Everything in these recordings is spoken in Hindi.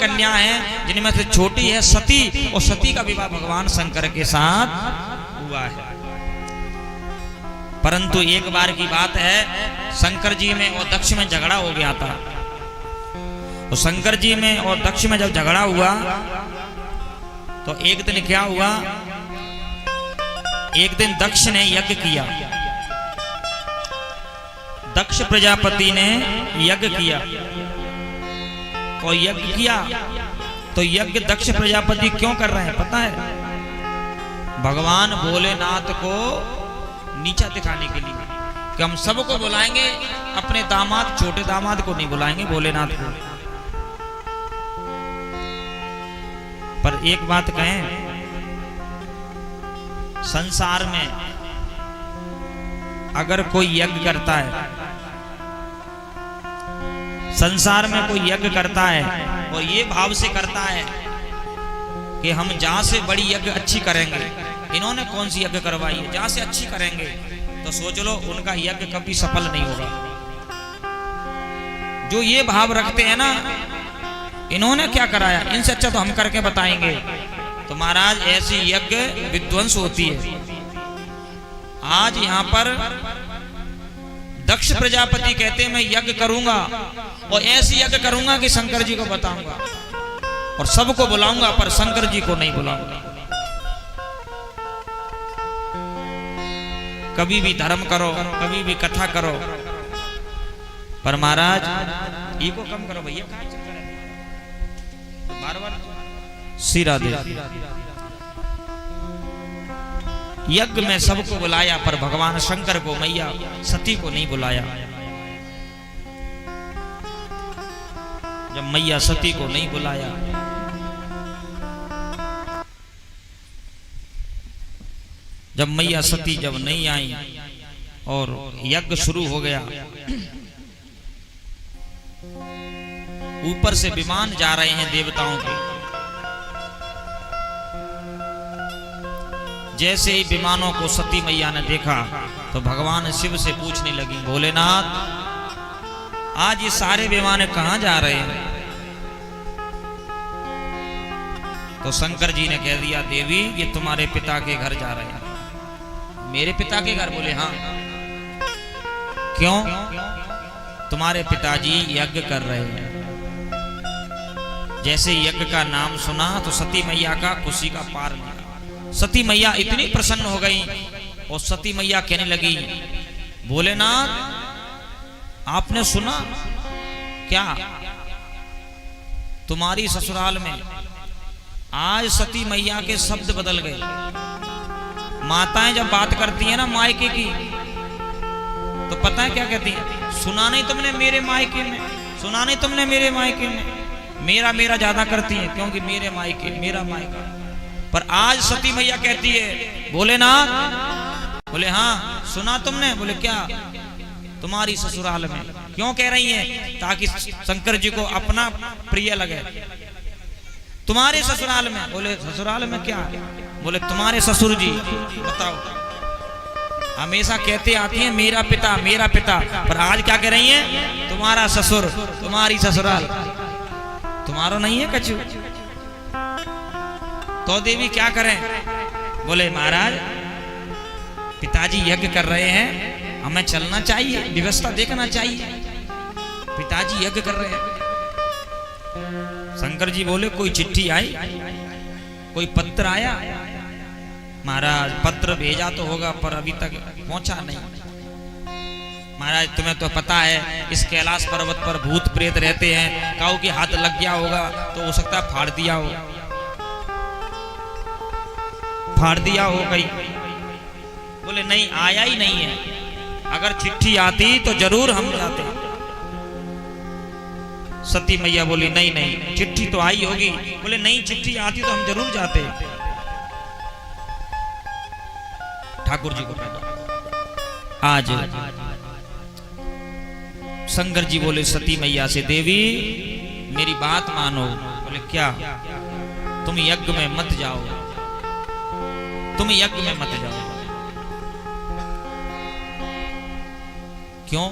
कन्या हैं, जिनमें से छोटी है सती, और सती का विवाह भगवान शंकर के साथ हुआ है। परंतु एक बार की बात है, शंकर जी में और दक्ष में झगड़ा हो गया था। तो शंकर जी में और दक्ष में जब झगड़ा हुआ तो एक दिन क्या हुआ, एक दिन दक्ष ने यज्ञ किया, दक्ष प्रजापति ने यज्ञ किया, और यज्ञ किया तो यज्ञ दक्ष प्रजापति क्यों कर रहे हैं पता है? भगवान भोलेनाथ को नीचा दिखाने के लिए कि हम सबको बुलाएंगे, अपने दामाद छोटे दामाद को नहीं बुलाएंगे, भोलेनाथ को। पर एक बात कहें, संसार में अगर कोई यज्ञ करता है, संसार में कोई यज्ञ करता है और ये भाव से करता है कि हम जहां से बड़ी यज्ञ अच्छी करेंगे, इन्होंने कौन सी यज्ञ करवाई है, जहां से अच्छी करेंगे, तो सोच लो उनका यज्ञ कभी सफल नहीं होगा। जो ये भाव रखते हैं ना, इन्होंने क्या कराया, इनसे अच्छा तो हम करके बताएंगे, तो महाराज ऐसी यज्ञ विध्वंस होती है। आज यहां पर दक्ष प्रजापति कहते हैं मैं यज्ञ करूंगा और ऐसी यज्ञ करूंगा कि शंकर जी को बताऊंगा और सबको बुलाऊंगा, पर शंकर जी को नहीं बुलाऊंगा। कभी भी धर्म करो, कभी भी कथा करो, पर महाराज ईगो कम करो भैया, बार बार श्री राधे। यज्ञ में सबको बुलाया, पर भगवान शंकर को, मैया सती को नहीं बुलाया। जब मैया सती को नहीं बुलाया, जब मैया सती जब नहीं आई और यज्ञ शुरू हो गया, ऊपर से विमान जा रहे हैं देवताओं के। जैसे ही विमानों को सती मैया ने देखा तो भगवान शिव से पूछने लगी, भोलेनाथ आज ये सारे विमान कहां जा रहे हैं? तो शंकर जी ने कह दिया, देवी ये तुम्हारे पिता के घर जा रहे हैं। मेरे पिता के घर? बोले हाँ। क्यों? तुम्हारे पिताजी यज्ञ कर रहे हैं। जैसे यज्ञ का नाम सुना तो सती मैया का खुशी का पार नहीं। सती मैया इतनी प्रसन्न हो गई और सती मैया कहने लगी, भोलेनाथ आपने सुना क्या, तुम्हारी ससुराल में आज सती मैया के शब्द बदल गए। माताएं जब बात करती है ना मायके की, तो पता है क्या कहती है? सुना नहीं तुमने मेरे मायके में, सुना नहीं तुमने मेरे मायके में। मेरा मेरा ज्यादा करती है, क्योंकि मेरे मायके, मेरा मायका। पर आज सती मैया कहती है, भोलेनाथ? बोले हाँ। सुना तुमने? बोले क्या? तुम्हारी ससुराल में। क्यों कह रही है? ताकि शंकर जी को अपना प्रिय लगे। तुम्हारे ससुराल में? बोले ससुराल में क्या? बोले तुम्हारे ससुर जी। बताओ, हमेशा कहते आती हैं मेरा पिता, मेरा पिता, पर आज क्या कह रही हैं? तुम्हारा ससुर, तुम्हारी ससुराल। तुम्हारा नहीं है कछु? तो देवी क्या करें? बोले महाराज पिताजी यज्ञ कर रहे हैं, हमें चलना चाहिए, व्यवस्था देखना चाहिए। पिताजी यज्ञ कर रहे हैं। शंकर जी बोले कोई चिट्ठी आई, कोई पत्र आया? महाराज पत्र भेजा तो होगा, पर अभी तक पहुंचा नहीं। महाराज तुम्हें तो पता है इस कैलाश पर्वत पर भूत प्रेत रहते हैं, काऊ के हाथ लग गया होगा तो हो सकता है फाड़ दिया हो, फाड़ दिया हो कहीं। बोले नहीं, आया ही नहीं है। अगर चिट्ठी आती तो जरूर हम जाते। सती मैया बोली नहीं नहीं, चिट्ठी तो आई होगी। बोले नहीं, चिट्ठी आती तो हम जरूर जाते। ठाकुर जी को कहना। आज शंकर जी बोले सती मैया से, देवी मेरी बात मानो। बोले क्या? तुम यज्ञ में मत जाओ, तुम यज्ञ में मत जाओ। क्यों?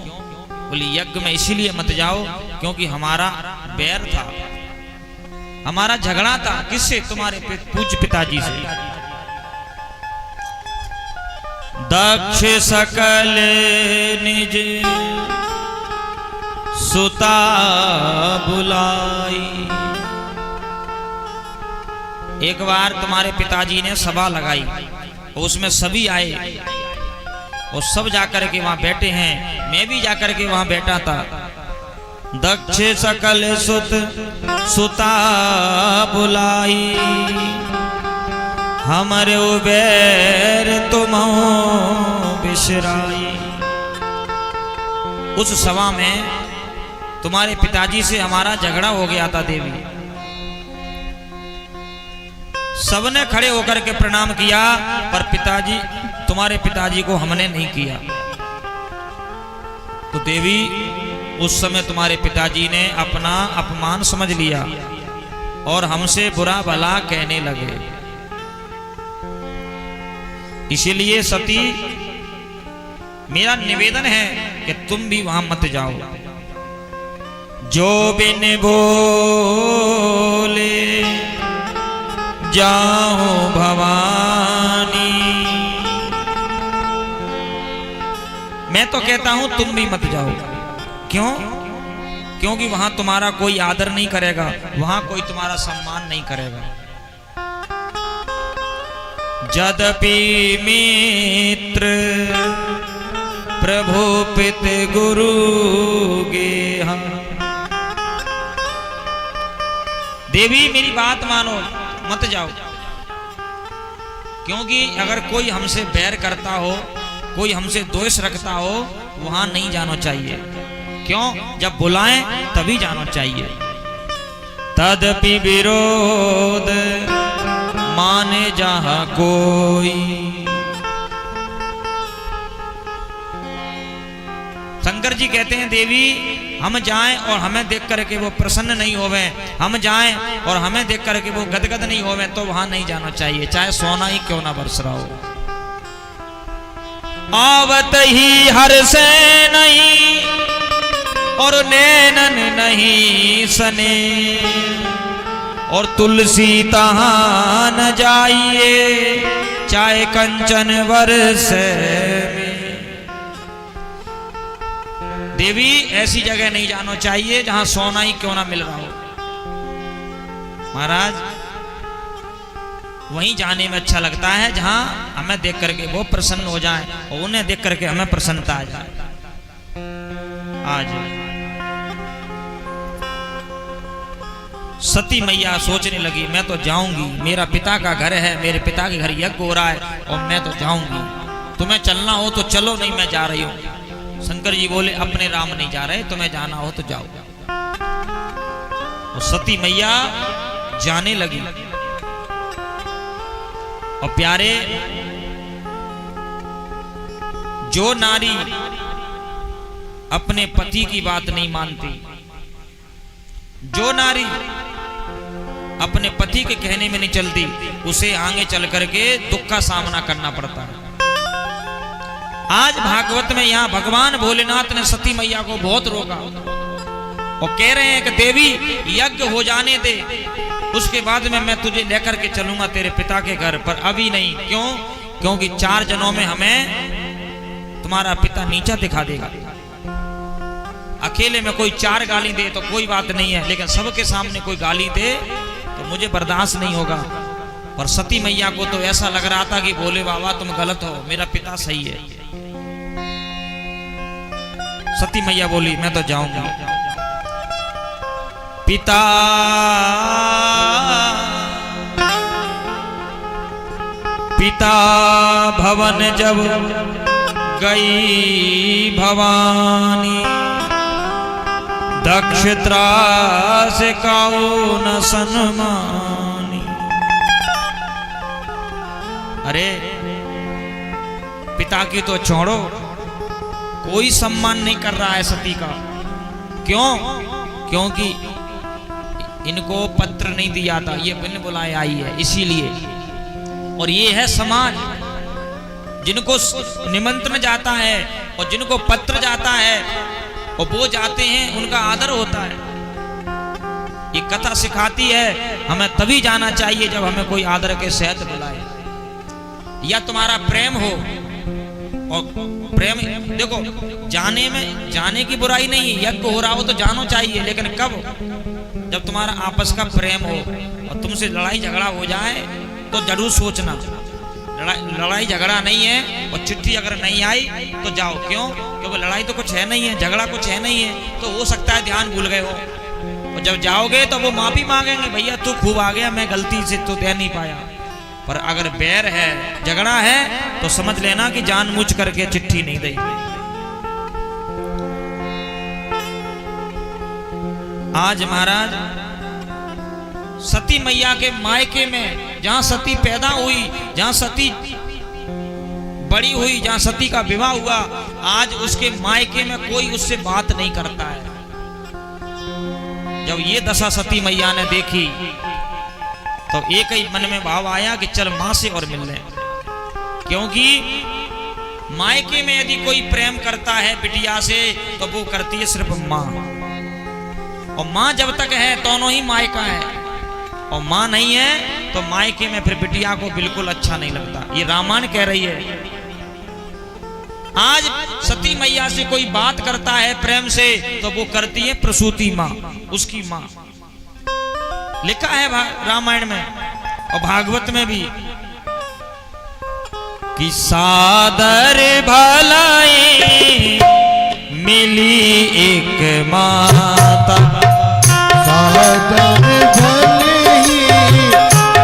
बोली यज्ञ में इसीलिए मत जाओ क्योंकि हमारा बैर था, हमारा झगड़ा था किससे? तुम्हारे पूज्य पिताजी से। दक्ष सकल निज सुता बुलाई। एक बार तुम्हारे पिताजी ने सभा लगाई, उसमें सभी आए और सब जाकर के वहां बैठे हैं, मैं भी जाकर के वहां बैठा था। दक्ष सकल सुत सुता बुलाई, हमरे उबेर तुमो बिसराई। उस सभा में तुम्हारे पिताजी से हमारा झगड़ा हो गया था देवी। सबने खड़े होकर के प्रणाम किया, पर पिताजी, तुम्हारे पिताजी को हमने नहीं किया। तो देवी उस समय तुम्हारे पिताजी ने अपना अपमान समझ लिया और हमसे बुरा भला कहने लगे। इसीलिए सती, मेरा निवेदन है कि तुम भी वहां मत जाओ। जो बिन बोले जाओ भवानी, मैं तो कहता हूं तुम भी मत जाओ। क्यों? क्योंकि वहां तुम्हारा कोई आदर नहीं करेगा, वहां कोई तुम्हारा सम्मान नहीं करेगा। यद्यपि मित्र प्रभु पित गुरु गेहा। देवी मेरी बात मानो, मत जाओ। क्योंकि अगर कोई हमसे बैर करता हो, कोई हमसे द्वेष रखता हो, वहां नहीं जाना चाहिए। क्यों? जब बुलाएं तभी जाना चाहिए। तदपि विरोध माने जहां कोई। शंकर जी कहते हैं देवी, हम जाएं और हमें देख करके वो प्रसन्न नहीं होवे, हम जाएं और हमें देख करके वो गदगद नहीं होवे, तो वहां नहीं जाना चाहिए, चाहे सोना ही क्यों ना बरस रहा हो। आवत ही हर से नहीं और नैनन नहीं सने, और तुलसी तहां न जाइए, चाहे कंचन वर्ष में। देवी ऐसी जगह नहीं जाना चाहिए जहां सोना ही क्यों ना मिल रहा हो। महाराज, वहीं जाने में अच्छा लगता है जहां हमें देख करके वो प्रसन्न हो जाए और उन्हें देख करके हमें प्रसन्नता आ जाए। आज सती मैया सोचने लगी, मैं तो जाऊंगी, मेरा पिता का घर है, मेरे पिता के घर यज्ञ हो रहा है और मैं तो जाऊंगी। तुम्हें चलना हो तो चलो, नहीं मैं जा रही हूं। शंकर जी बोले, अपने राम नहीं जा रहे, तुम्हें जाना हो तो जाओ। और सती मैया जाने लगी। और प्यारे, जो नारी अपने पति की बात नहीं मानती, जो नारी अपने पति के कहने में नहीं चलती, उसे आगे चल करके दुख का सामना करना पड़ता है। आज भागवत में यहां भगवान भोलेनाथ ने सती मैया को बहुत रोका और कह रहे हैं कि देवी यज्ञ हो जाने दे, उसके बाद में मैं तुझे लेकर के चलूंगा तेरे पिता के घर पर, अभी नहीं। क्यों? क्योंकि 4 जनों में हमें तुम्हारा पिता नीचा दिखा देगा। अकेले में कोई 4 गाली दे तो कोई बात नहीं है, लेकिन सबके सामने कोई गाली दे तो मुझे बर्दाश्त नहीं होगा। और सती मैया को तो ऐसा लग रहा था कि भोले बाबा तुम गलत हो, मेरा पिता सही है। सती मैया बोली, मैं तो जाऊंगी। पिता पिता भवन जब गई भवानी, दक्ष त्रास काऊ न सन्मानी। अरे पिता की तो छोड़ो, कोई सम्मान नहीं कर रहा है सती का। क्यों? क्योंकि इनको पत्र नहीं दिया था, ये बिन बुलाए आई है, इसीलिए। और ये है समाज, जिनको निमंत्रण जाता है और जिनको पत्र जाता है और वो जाते हैं, उनका आदर होता है। ये कथा सिखाती है हमें तभी जाना चाहिए जब हमें कोई आदर के सहित बुलाए, या तुम्हारा प्रेम हो। और प्रेम देखो, जाने की बुराई नहीं, यज्ञ हो रहा हो तो जानो चाहिए, लेकिन कब? जब तुम्हारा आपस का प्रेम हो और तुमसे लड़ाई झगड़ा हो जाए तो जरूर सोचना। लड़ाई झगड़ा नहीं है और चिट्ठी अगर नहीं आई तो जाओ। क्यों? क्योंकि लड़ाई तो कुछ है नहीं है, झगड़ा कुछ है नहीं है, तो हो सकता है ध्यान भूल गए हो। और जब जाओगे तो वो माफी मांगेंगे, भैया तू खूब आ गया, मैं गलती से तो दे नहीं पाया। पर अगर बैर है, झगड़ा है, तो समझ लेना कि जानबूझ करके चिट्ठी नहीं दी। आज महाराज सती मैया के मायके में, जहां सती पैदा हुई, जहां सती बड़ी हुई, जहां सती का विवाह हुआ, आज उसके मायके में कोई उससे बात नहीं करता है। जब ये दशा सती मैया ने देखी तो एक ही मन में भाव आया कि चल मां से और मिल लें। क्योंकि मायके में यदि कोई प्रेम करता है बिटिया से तो वो करती है सिर्फ मां, और मां जब तक है दोनों ही मायका है, और मां नहीं है तो मायके में फिर बिटिया को बिल्कुल अच्छा नहीं लगता। ये रामायण कह रही है। आज सती मैया से कोई बात करता है प्रेम से तो वो करती है प्रसूति मां, उसकी मां। लिखा है रामायण में और भागवत में भी कि सादर भलाई मिली एक माता, सादर भलाई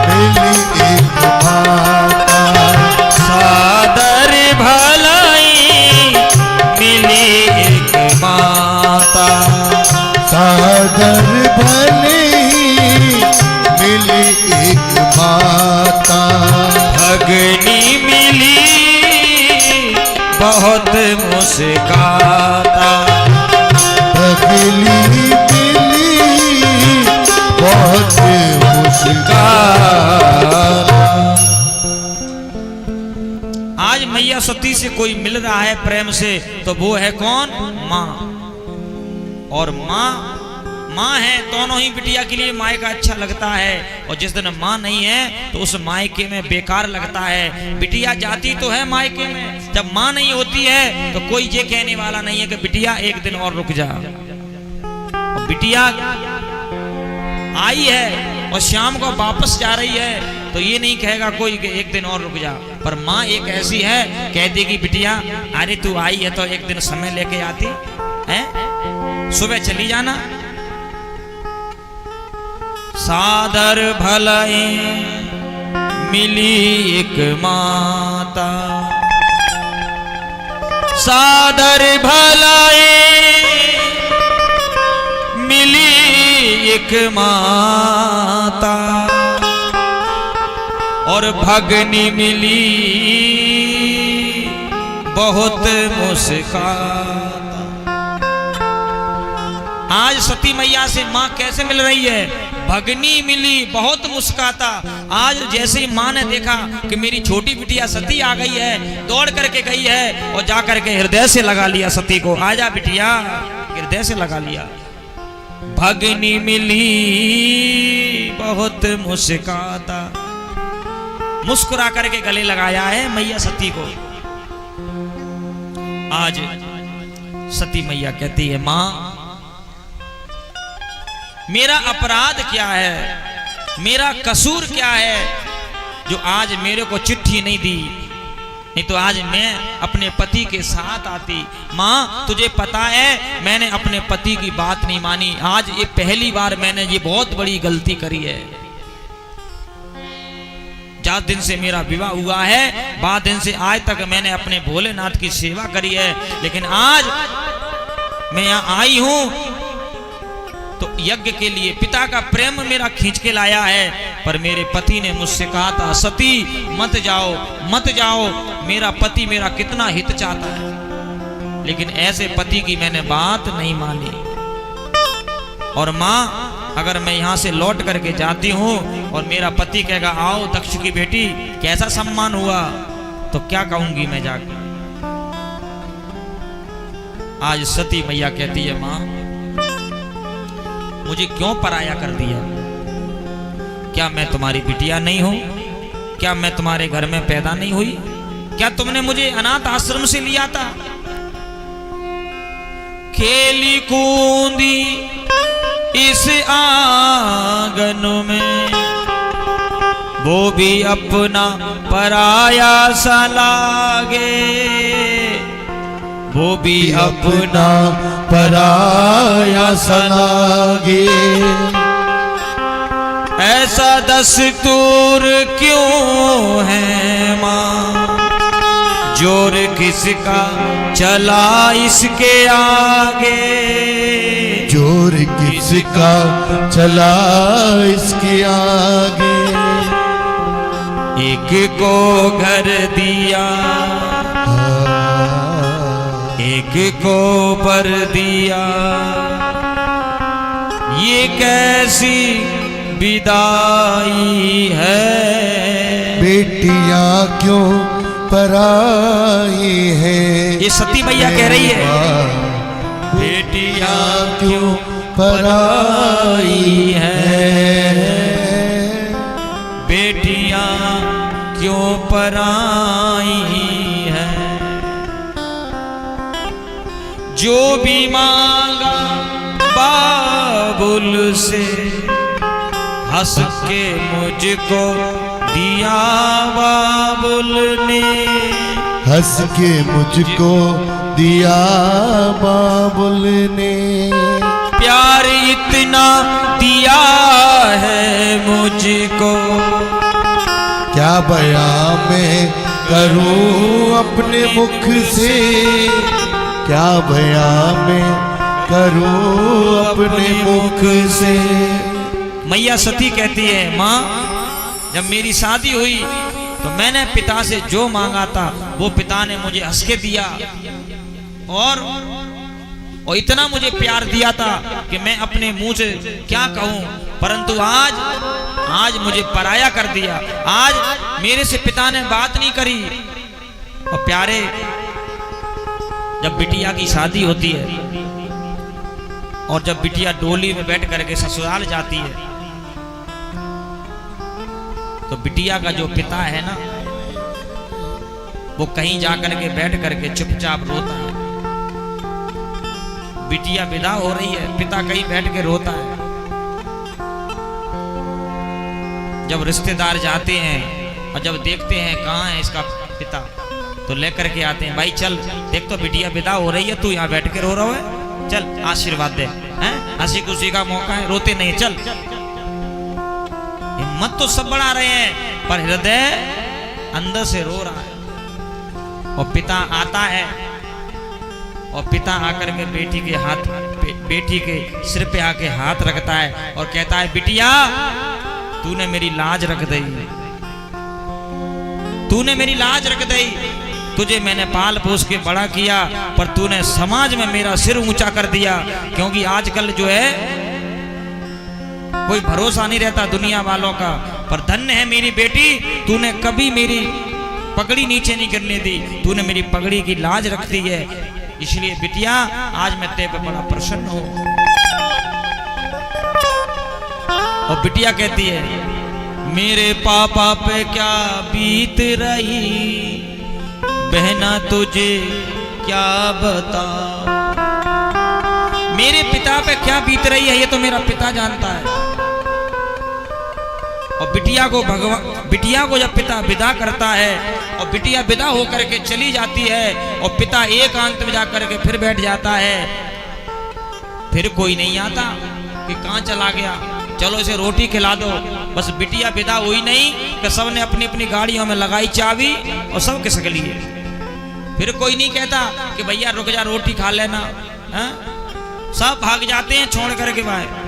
मिली एक माता, सादर भलाई मिली एक माता, सादर भले मिली एक माता, भगनी मिली बहुत मुस्काता, भगली मिली बहुत मुस्काता। आज मैया सती से कोई मिल रहा है प्रेम से तो वो है कौन? माँ। और माँ है, दोनों ही बिटिया के लिए मायका अच्छा लगता है, और जिस दिन माँ नहीं है तो उस मायके में बेकार लगता है। बिटिया जाती तो है मायके में, जब माँ नहीं होती है तो कोई ये कहने वाला नहीं है कि बिटिया एक दिन और रुक जा। और बिटिया आई है और शाम को वापस जा रही है तो ये नहीं कहेगा कोई कि एक दिन और रुक जा। पर माँ एक ऐसी है, कह देगी बिटिया अरे तू आई है तो एक दिन समय लेके आती है, सुबह चली जाना। सादर भलाई मिली एक माता, सादर भलाई मिली एक माता, और भगनी मिली बहुत मुस्काता। आज सती मैया से माँ कैसे मिल रही है? भगनी मिली बहुत मुस्काता। आज जैसे ही माँ ने देखा कि मेरी छोटी बिटिया सती आ गई है, दौड़ करके गई है और जा करके हृदय से लगा लिया सती को, आजा बिटिया, हृदय से लगा लिया। भगनी मिली बहुत मुस्काता, मुस्कुरा करके गले लगाया है मैया सती को। आज सती मैया कहती है माँ मेरा अपराध क्या है, मेरा कसूर क्या है जो आज मेरे को चिट्ठी नहीं दी, नहीं तो आज मैं अपने पति के साथ आती। माँ तुझे पता है मैंने अपने पति की बात नहीं मानी, आज ये पहली बार मैंने ये बहुत बड़ी गलती करी है। 4 दिन से मेरा विवाह हुआ है, 12 दिन से आज तक मैंने अपने भोलेनाथ की सेवा करी है, लेकिन आज मैं यहाँ आई हूँ तो यज्ञ के लिए पिता का प्रेम मेरा खींच के लाया है। पर मेरे पति ने मुझसे कहा था सती मत जाओ मत जाओ, मेरा पति मेरा कितना हित चाहता है, लेकिन ऐसे पति की मैंने बात नहीं मानी। और माँ अगर मैं यहाँ से लौट करके जाती हूँ और मेरा पति कहेगा आओ दक्ष की बेटी कैसा सम्मान हुआ, तो क्या कहूंगी मैं जाकर। आज सती मैया कहती है माँ मुझे क्यों पराया कर दिया? क्या मैं तुम्हारी बिटिया नहीं हूं? क्या मैं तुम्हारे घर में पैदा नहीं हुई? क्या तुमने मुझे अनाथ आश्रम से लिया था? खेली कूदी इस आंगन में, वो भी अपना पराया सा लागे, वो भी अपना पराया सा लागे। ऐसा दस्तूर क्यों है माँ, जोर किसका चला इसके आगे, जोर किसका चला इसके आगे। एक को घर दिया, एक को पर दिया, ये कैसी विदाई है। बेटियां क्यों पराई है, ये सती मैया कह रही है, बेटियां क्यों पराई है। बेटियां क्यों पराई है। जो भी मांगा बाबुल से, हंस के मुझको दिया बाबुल ने, हंस के मुझको दिया बाबुल ने। प्यार इतना दिया है मुझको, क्या बयां मैं करूं अपने मुख से, क्या बयां मैं करूं अपने मुख से। मैया सती कहती है, माँ जब मेरी शादी हुई तो मैंने पिता से जो मांगा था वो पिता ने मुझे हंस के दिया, और इतना मुझे प्यार दिया था कि मैं अपने मुंह से क्या कहूं, परंतु आज मुझे पराया कर दिया। आज मेरे से पिता ने बात नहीं करी। और प्यारे, जब बिटिया की शादी होती है और जब बिटिया डोली में बैठ करके ससुराल जाती है, तो बिटिया का जो पिता है ना, वो कहीं जाकर के बैठ करके चुपचाप रोता है। बिटिया विदा हो रही है, पिता कहीं बैठ के रोता है। जब रिश्तेदार जाते हैं और जब देखते हैं कहाँ है इसका पिता, तो लेकर के आते हैं, भाई चल देख तो बिटिया विदा हो रही है, तू यहाँ बैठ के रो रहा है, चल आशीर्वाद दे, हैं हंसी खुशी का मौका है, रोते नहीं, चल। हिम्मत तो सब बढ़ा रहे हैं पर हृदय अंदर से रो रहा है। और पिता आता है और पिता आकर के बेटी के सिर पे आके हाथ रखता है और कहता है, बिटिया तूने मेरी लाज रख दी, तूने मेरी लाज रख दी। तुझे मैंने पाल पोस के बड़ा किया, पर तूने समाज में मेरा सिर ऊंचा कर दिया। क्योंकि आजकल जो है कोई भरोसा नहीं रहता दुनिया वालों का। पर धन्य है मेरी बेटी, तूने कभी मेरी पगड़ी नीचे नहीं गिरने दी, तूने मेरी पगड़ी की लाज रख दी है। इसलिए बिटिया आज मैं तेरे पे बड़ा प्रसन्न हूं। और बिटिया कहती है, मेरे पापा पे क्या बीत रही, बहना तुझे क्या बता। मेरे पिता पे क्या बीत रही है ये तो मेरा पिता जानता है। और बिटिया को जब पिता विदा करता है और बिटिया विदा होकर के चली जाती है और पिता एकांत में जाकर के फिर बैठ जाता है, फिर कोई नहीं आता कि कहां चला गया, चलो इसे रोटी खिला दो। बस बिटिया विदा हुई नहीं कि सबने अपनी अपनी गाड़ियों में लगाई चाबी और सब खिसक लिए। फिर कोई नहीं कहता कि भैया रुक जा रोटी खा लेना, है? सब भाग जाते हैं छोड़ करके बाहर।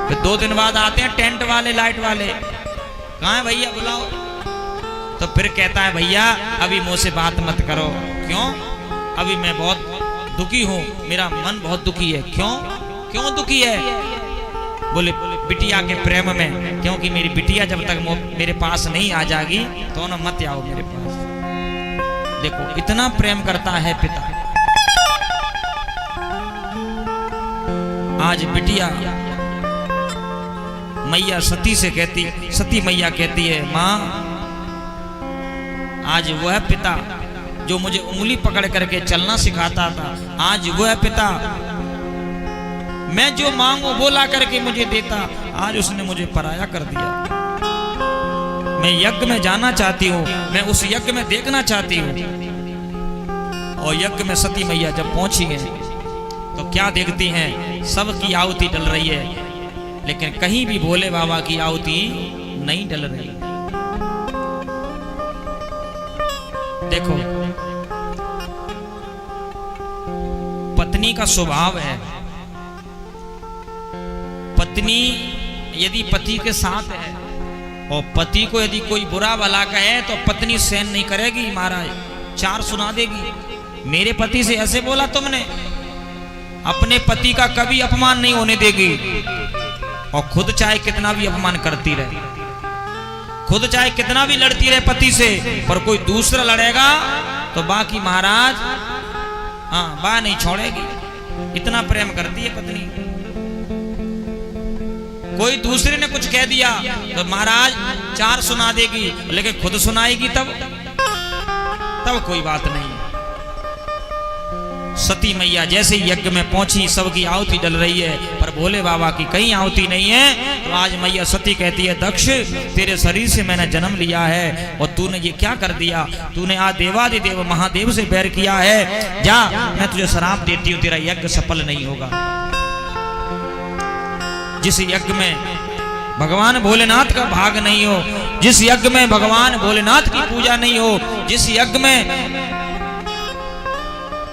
फिर 2 दिन बाद आते हैं टेंट वाले, लाइट वाले, कहाँ है भैया बुलाओ। तो फिर कहता है, भैया अभी मुंह से बात मत करो। क्यों? अभी मैं बहुत दुखी हूँ, मेरा मन बहुत दुखी है। क्यों दुखी है? बोले बिटिया के प्रेम में, क्योंकि मेरी बिटिया जब तक मेरे पास नहीं आ जाएगी तो ना मत आओ मेरे पास। देखो इतना प्रेम करता है पिता। आज बिटिया मैया सती मैया कहती है, माँ आज वह पिता जो मुझे उंगली पकड़ करके चलना सिखाता था, आज वह पिता मैं जो मांगू बोला करके मुझे देता, आज उसने मुझे पराया कर दिया। मैं यज्ञ में जाना चाहती हूँ, मैं उस यज्ञ में देखना चाहती हूँ। और यज्ञ में सती मैया जब पहुंची हैं तो क्या देखती हैं, सबकी आहुति डल रही है, लेकिन कहीं भी भोले बाबा की आहुति नहीं डल रही। देखो, पत्नी का स्वभाव है, पत्नी यदि पति के साथ है और पति को यदि कोई बुरा भला कहे तो पत्नी सहन नहीं करेगी महाराज, चार सुना देगी। मेरे पति से ऐसे बोला तुमने, अपने पति का कभी अपमान नहीं होने देगी, और खुद चाहे कितना भी अपमान करती रहे, खुद चाहे कितना भी लड़ती रहे पति से, पर कोई दूसरा लड़ेगा तो बाकी महाराज बा नहीं छोड़ेगी। इतना प्रेम करती है पत्नी। कोई दूसरे ने कुछ कह दिया तो महाराज चार सुना देगी, लेकिन खुद सुनाएगी तब कोई बात नहीं। सती मैया जैसे यज्ञ में पहुंची, सबकी आहुति डल रही है, पर भोले बाबा की कहीं आहुति नहीं है। तो आज मैया सती कहती है, दक्ष तेरे शरीर से मैंने जन्म लिया है और तूने ये क्या कर दिया, तूने आज देवादिदेव महादेव से बैर किया है, जा मैं तुझे श्राप देती हूँ, तेरा यज्ञ सफल नहीं होगा। जिस यज्ञ में भगवान भोलेनाथ का भाग नहीं हो, जिस यज्ञ में भगवान भोलेनाथ की पूजा नहीं हो, जिस यज्ञ में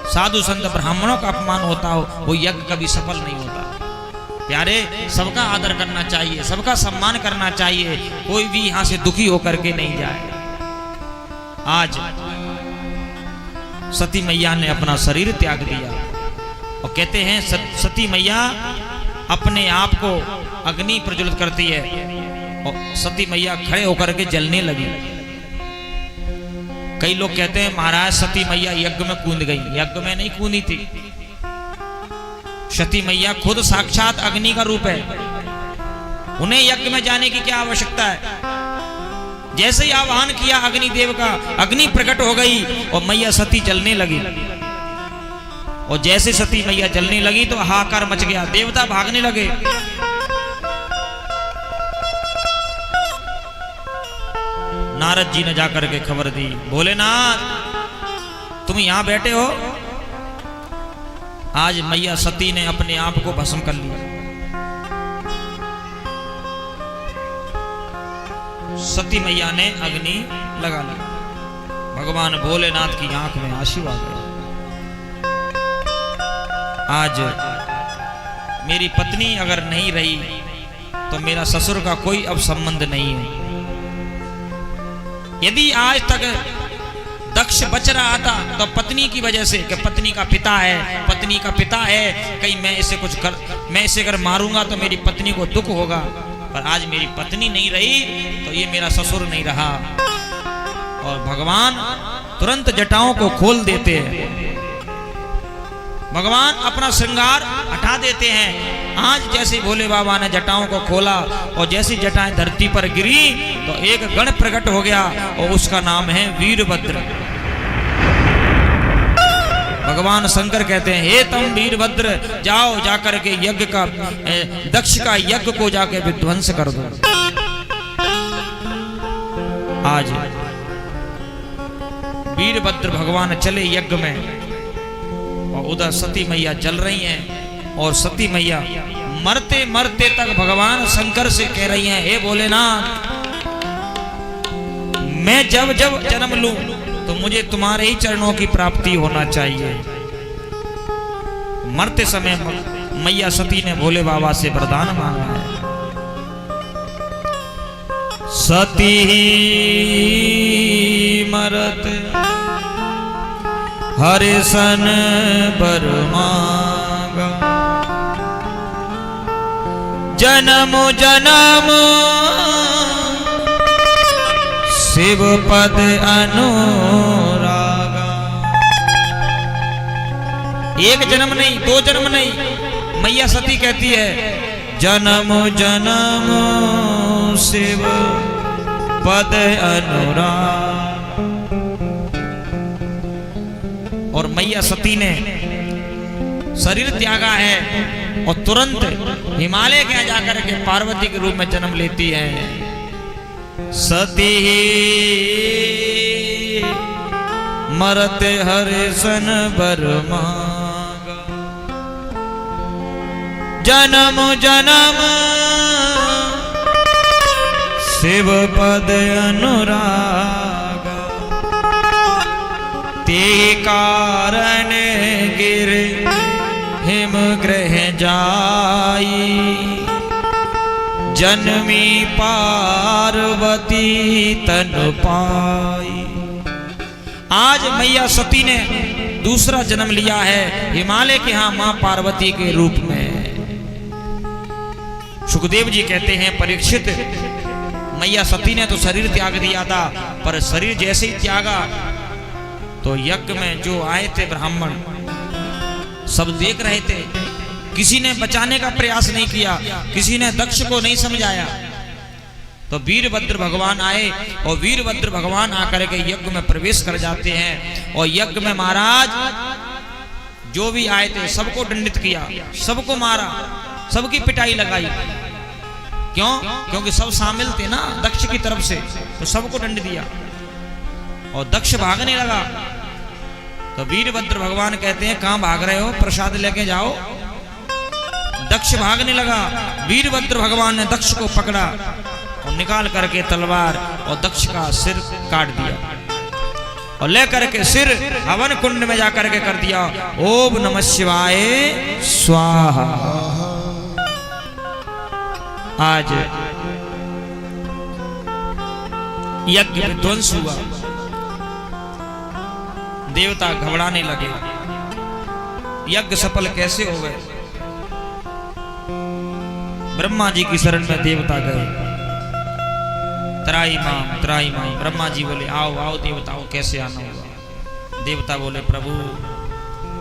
साधु संत ब्राह्मणों का अपमान होता हो, वो यज्ञ कभी सफल नहीं होता। प्यारे, सबका आदर करना चाहिए, सबका सम्मान करना चाहिए, कोई भी यहां से दुखी होकर के नहीं जाए। आज सती मैया ने अपना शरीर त्याग दिया और कहते हैं सती मैया अपने आप को अग्नि प्रज्वलित करती है और सती मैया खड़े होकर के जलने लगी। कई लोग कहते हैं महाराज सती मैया यज्ञ में कूद गई, यज्ञ में नहीं कूदी थी। सती मैया खुद साक्षात अग्नि का रूप है, उन्हें यज्ञ में जाने की क्या आवश्यकता है। जैसे ही आह्वान किया अग्निदेव का, अग्नि प्रकट हो गई और मैया सती जलने लगी। और जैसे सती मैया जलने लगी तो हाहाकार मच गया, देवता भागने लगे। नारद जी ने जाकर के खबर दी, भोलेनाथ तुम यहां बैठे हो, आज मैया सती ने अपने आप को भस्म कर लिया। सती मैया ने अग्नि लगा ली। भगवान भोलेनाथ की आंख में आंसू आ गए। आज मेरी पत्नी अगर नहीं रही तो मेरा ससुर का कोई अब संबंध नहीं है। यदि आज तक दक्ष बच रहा था तो पत्नी की वजह से, कि पत्नी का पिता है, पत्नी का पिता है, कहीं मैं इसे अगर मारूंगा तो मेरी पत्नी को दुख होगा। पर आज मेरी पत्नी नहीं रही तो ये मेरा ससुर नहीं रहा। और भगवान तुरंत जटाओं को खोल देते हैं, भगवान अपना श्रृंगार हटा देते हैं। आज जैसे भोले बाबा ने जटाओं को खोला और जैसी जटाएं धरती पर गिरी तो एक गण प्रकट हो गया और उसका नाम है वीरभद्र। भगवान शंकर कहते हैं, हे तुम वीरभद्र जाओ, जाकर के यज्ञ का दक्ष का यज्ञ को जाके विध्वंस कर दो। आज वीरभद्र भगवान चले यज्ञ में और उधर सती मैया जल रही हैं। और सती मैया मरते मरते तक भगवान शंकर से कह रही हैं, हे भोलेनाथ मैं जब जब जन्म लूं तो मुझे तुम्हारे ही चरणों की प्राप्ति होना चाहिए। मरते समय मैया सती ने भोले बाबा से वरदान मांगा है, सती मरत हरे सन बर मांगा, जन्म जन्म शिव पद अनुरागा। एक जन्म नहीं, दो जन्म नहीं, मैया सती कहती है जन्म जन्म शिव पद अनुराग। और मैया सती ने शरीर त्यागा है और तुरंत हिमालय के यहाँ जाकर के पार्वती के रूप में जन्म लेती है। सती मरते हरिशन बरमा, जन्म जन्म शिव पद अनुराग। ते कारण गिर हिम ग्रह जाई, जन्मी पार्वती तन पाई। आज मैया सती ने दूसरा जन्म लिया है हिमालय के यहाँ मां पार्वती के रूप में। सुखदेव जी कहते हैं, परीक्षित मैया सती ने तो शरीर त्याग दिया था, पर शरीर जैसे ही त्यागा तो यज्ञ में जो आए थे ब्राह्मण सब देख रहे थे। किसी ने बचाने का प्रयास नहीं किया, किसी ने दक्ष को नहीं समझाया। तो वीरभद्र भगवान आए और वीरभद्र भगवान आकर के यज्ञ में प्रवेश कर जाते हैं। और यज्ञ में महाराज जो भी आए थे सबको दंडित किया, सबको मारा, सबकी पिटाई लगाई। क्यों? क्योंकि सब शामिल थे ना दक्ष की तरफ से, तो सबको दंड दिया। और दक्ष भागने लगा तो वीरभद्र भगवान कहते हैं, कहां भाग रहे हो, प्रसाद लेके जाओ। दक्ष भागने लगा, वीरभद्र भगवान ने दक्ष को पकड़ा और निकाल करके तलवार और दक्ष का सिर काट दिया और लेकर के सिर हवन कुंड में जाकर के कर दिया, ओम नमः शिवाय स्वाहा। आज यज्ञ विध्वंस हुआ, देवता घबराने लगे, यज्ञ सफल कैसे हो गए। ब्रह्मा जी की शरण में देवता गए, त्राई माम। ब्रह्मा जी बोले, आओ आओ देवताओं, कैसे आना हुआ। देवता बोले, प्रभु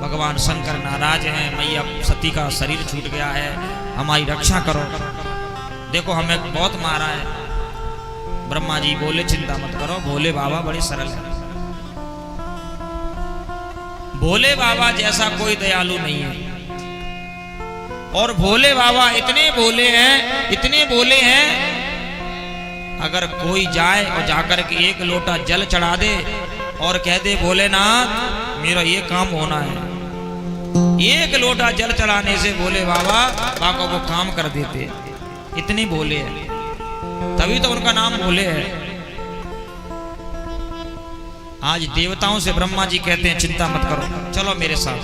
भगवान शंकर नाराज हैं, मैया सती का शरीर छूट गया है, हमारी रक्षा करो, देखो हमें बहुत मारा है। ब्रह्मा जी बोले, चिंता मत करो, भोले बाबा बड़े सरल हैं, भोले बाबा जैसा कोई दयालु नहीं है। और भोले बाबा इतने भोले हैं, इतने भोले हैं, अगर कोई जाए और जाकर के एक लोटा जल चढ़ा दे और कह दे भोलेनाथ मेरा ये काम होना है, एक लोटा जल चढ़ाने से भोले बाबा को काम कर देते। इतने भोले हैं, तभी तो उनका नाम भोले है। आज देवताओं से ब्रह्मा जी कहते हैं, चिंता मत करो, चलो मेरे साथ।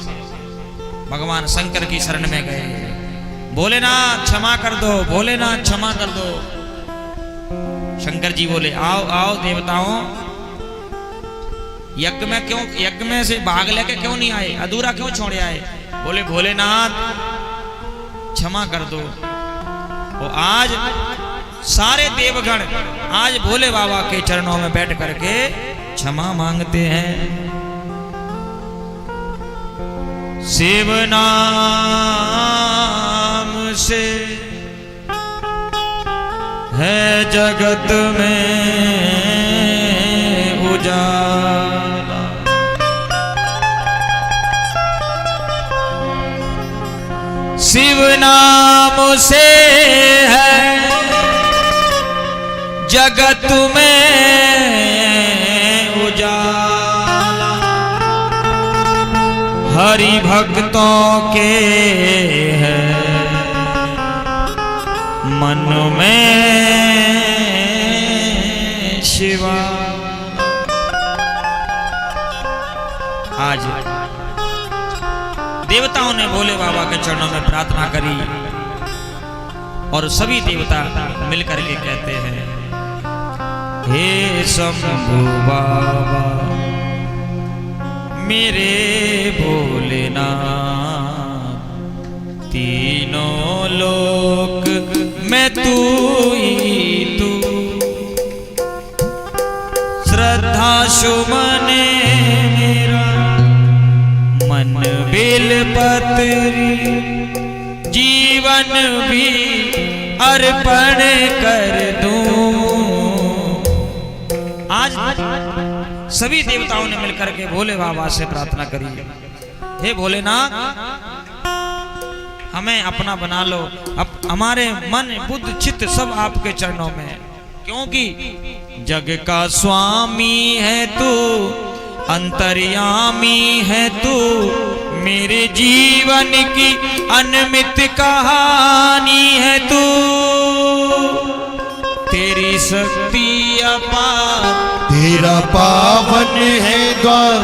भगवान शंकर की शरण में गए, भोलेनाथ क्षमा कर दो, भोलेनाथ क्षमा कर दो। शंकर जी बोले, आओ आओ देवताओं, यज्ञ में से भाग लेके क्यों नहीं आए, अधूरा क्यों छोड़े आए। बोले, भोलेनाथ क्षमा कर दो। और आज सारे देवगण आज भोले बाबा के चरणों में बैठ करके क्षमा मांगते हैं। शिव नाम से है जगत में उजाला, शिव नाम से है जगत में उजाला, हरि भक्तों के है मन में शिवा। आज देवताओं ने भोले बाबा के चरणों में प्रार्थना करी और सभी देवता मिलकर के कहते हैं, हे शंभु बाबा मेरे भोलेनाथ, तीनों लोक में तू ही तू, श्रद्धा सुमने मेरा मन बेल पत्री, जीवन भी अर्पण कर दूं। आज सभी देवताओं ने मिलकर के भोले बाबा से प्रार्थना करी, हे भोलेनाथ हमें अपना बना लो, अब हमारे मन बुद्धि चित्त सब आपके चरणों में है, क्योंकि जग का स्वामी है तू, अंतर्यामी है तू, मेरे जीवन की अनमित कहानी है तू, तेरी शक्ति अपार, तेरा पावन है द्वार,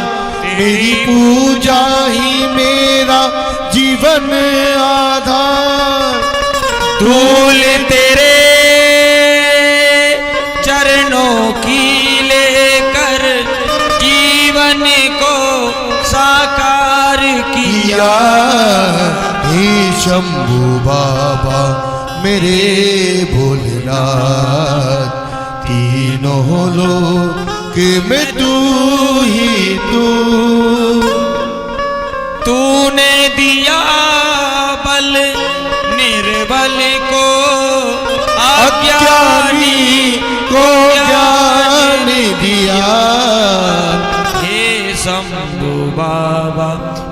मेरी पूजा ही मेरा जीवन आधार। धूल तेरे चरणों की लेकर जीवन को साकार किया। हे शंभू बाबा मेरे भोलेनाथ, तीनों लोक में तू ही तू। तूने दिया बल निर्बल को, अज्ञानी को ज्ञान दिया। हे शंभू बाबा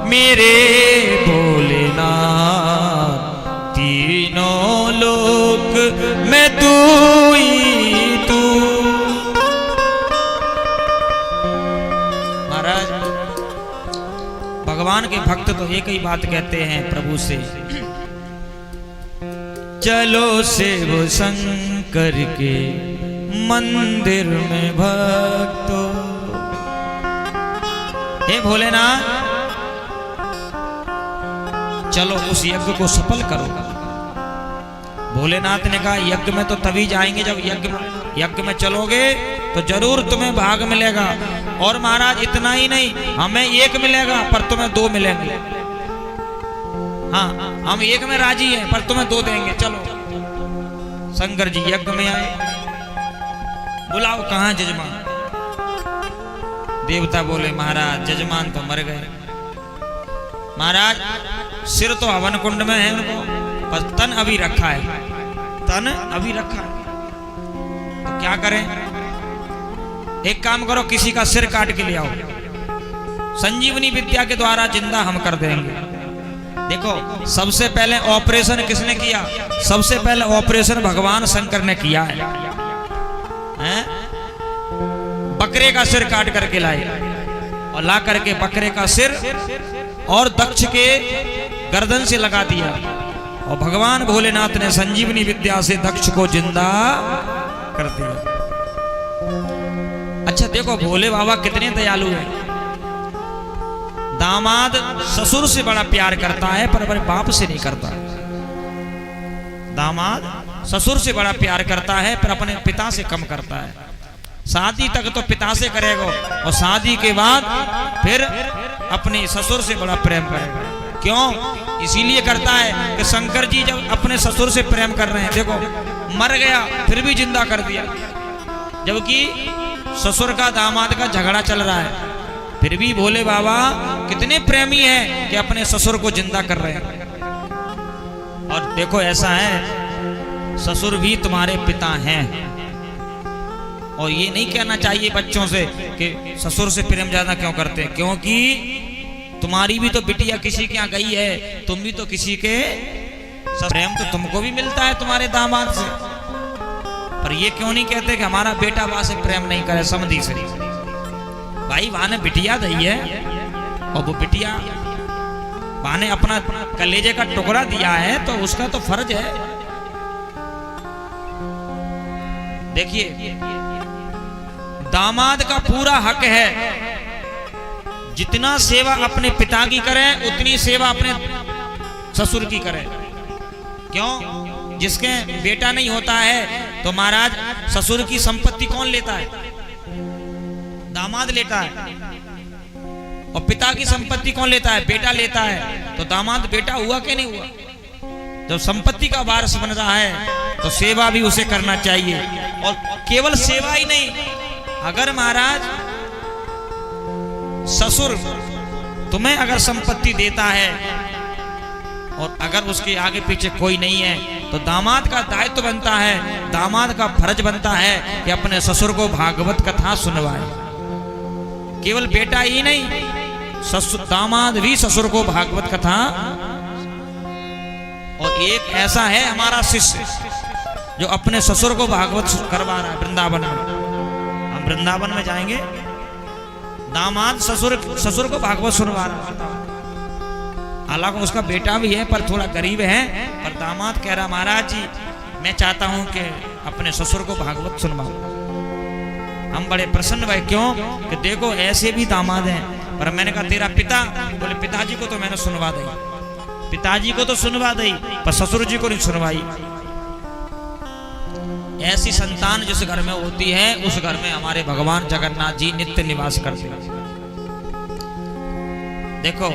मेरे भोलेनाथ, तीनों लोक में तू ही तू। महाराज भगवान के भक्त तो एक ही बात कहते हैं प्रभु से, चलो शिव शंकर के मंदिर में भक्तो। हे भोलेनाथ चलो उस यज्ञ को सफल करो। भोलेनाथ ने कहा यज्ञ में तो तभी जाएंगे जब यज्ञ में चलोगे तो जरूर तुम्हें भाग मिलेगा। और महाराज इतना ही नहीं, हमें एक मिलेगा पर तुम्हें दो मिलेंगे। हाँ हम एक में राजी हैं पर तुम्हें दो देंगे। चलो शंकर जी यज्ञ में आए, बुलाओ कहाँ जजमान। देवता बोले महाराज जजमान तो मर गए। महाराज सिर तो हवन कुंड में है उनको, पर तन अभी रखा है, तन अभी रखा है। तो क्या करें? एक काम करो, किसी का सिर काट के ले आओ, संजीवनी विद्या के द्वारा जिंदा हम कर देंगे। देखो सबसे पहले ऑपरेशन किसने किया? सबसे पहले ऑपरेशन भगवान शंकर ने किया है, हैं? बकरे का सिर काट करके लाए और ला करके बकरे का सिर और दक्ष के गर्दन से लगा दिया और भगवान भोलेनाथ ने संजीवनी विद्या से दक्ष को जिंदा कर दिया। अच्छा देखो भोले बाबा कितने दयालु हैं। दामाद ससुर से बड़ा प्यार करता है पर अपने बाप से नहीं करता। दामाद ससुर से बड़ा प्यार करता है पर अपने पिता से कम करता है। शादी तक तो पिता से करेगा और शादी के बाद फिर अपने ससुर से बड़ा प्रेम करेगा। क्यों? इसीलिए करता है कि शंकर जी जब अपने ससुर से प्रेम कर रहे हैं, देखो मर गया फिर भी जिंदा कर दिया, जबकि ससुर का दामाद का झगड़ा चल रहा है, फिर भी भोले बाबा कितने प्रेमी हैं कि अपने ससुर को जिंदा कर रहे हैं। और देखो ऐसा है, ससुर भी तुम्हारे पिता हैं। और ये नहीं कहना चाहिए बच्चों से कि ससुर से प्रेम ज्यादा क्यों करते हैं, क्योंकि तुम्हारी भी तो बिटिया किसी के यहाँ गई है, तुम भी तो किसी के, प्रेम तो तुमको भी मिलता है तुम्हारे दामाद से। पर ये क्यों नहीं कहते कि हमारा बेटा वहां से प्रेम नहीं करे, समझी से भाई वहां ने बिटिया दी है और वो बिटिया वहां ने अपना कलेजे का टुकड़ा दिया है तो उसका तो फर्ज है। देखिए दामाद का पूरा हक है, जितना सेवा अपने पिता की करें उतनी सेवा अपने ससुर की करें। क्यों? जिसके बेटा नहीं होता है तो महाराज ससुर की संपत्ति कौन लेता है? दामाद लेता है। और पिता की संपत्ति कौन लेता है? बेटा लेता है। तो दामाद बेटा हुआ कि नहीं हुआ? जब संपत्ति का वारिस बन रहा है तो सेवा भी उसे करना चाहिए। और केवल सेवा ही नहीं, अगर महाराज ससुर तुम्हें अगर संपत्ति देता है और अगर उसके आगे पीछे कोई नहीं है तो दामाद का दायित्व बनता है, दामाद का फर्ज बनता है कि अपने ससुर को भागवत कथा सुनवाए। केवल बेटा ही नहीं, दामाद भी ससुर को भागवत कथा। और एक ऐसा है हमारा शिष्य जो अपने ससुर को भागवत करवा रहा है वृंदावन में। हम वृंदावन में जाएंगे, दामाद ससुर को भागवत सुनवा रहा है। हालांकि उसका बेटा भी है पर थोड़ा गरीब है, पर दामाद कह रहा महाराज जी मैं चाहता हूं कि अपने ससुर को भागवत सुनवाओ। हम बड़े प्रसन्न भाई, क्यों कि देखो ऐसे भी दामाद हैं। पर मैंने कहा तेरा पिता, बोले पिताजी को तो मैंने सुनवा दी, पिताजी को तो सुनवा दी पर ससुर जी को नहीं सुनवाई। ऐसी संतान जिस घर में होती है उस घर में हमारे भगवान जगन्नाथ जी नित्य निवास करते हैं। देखो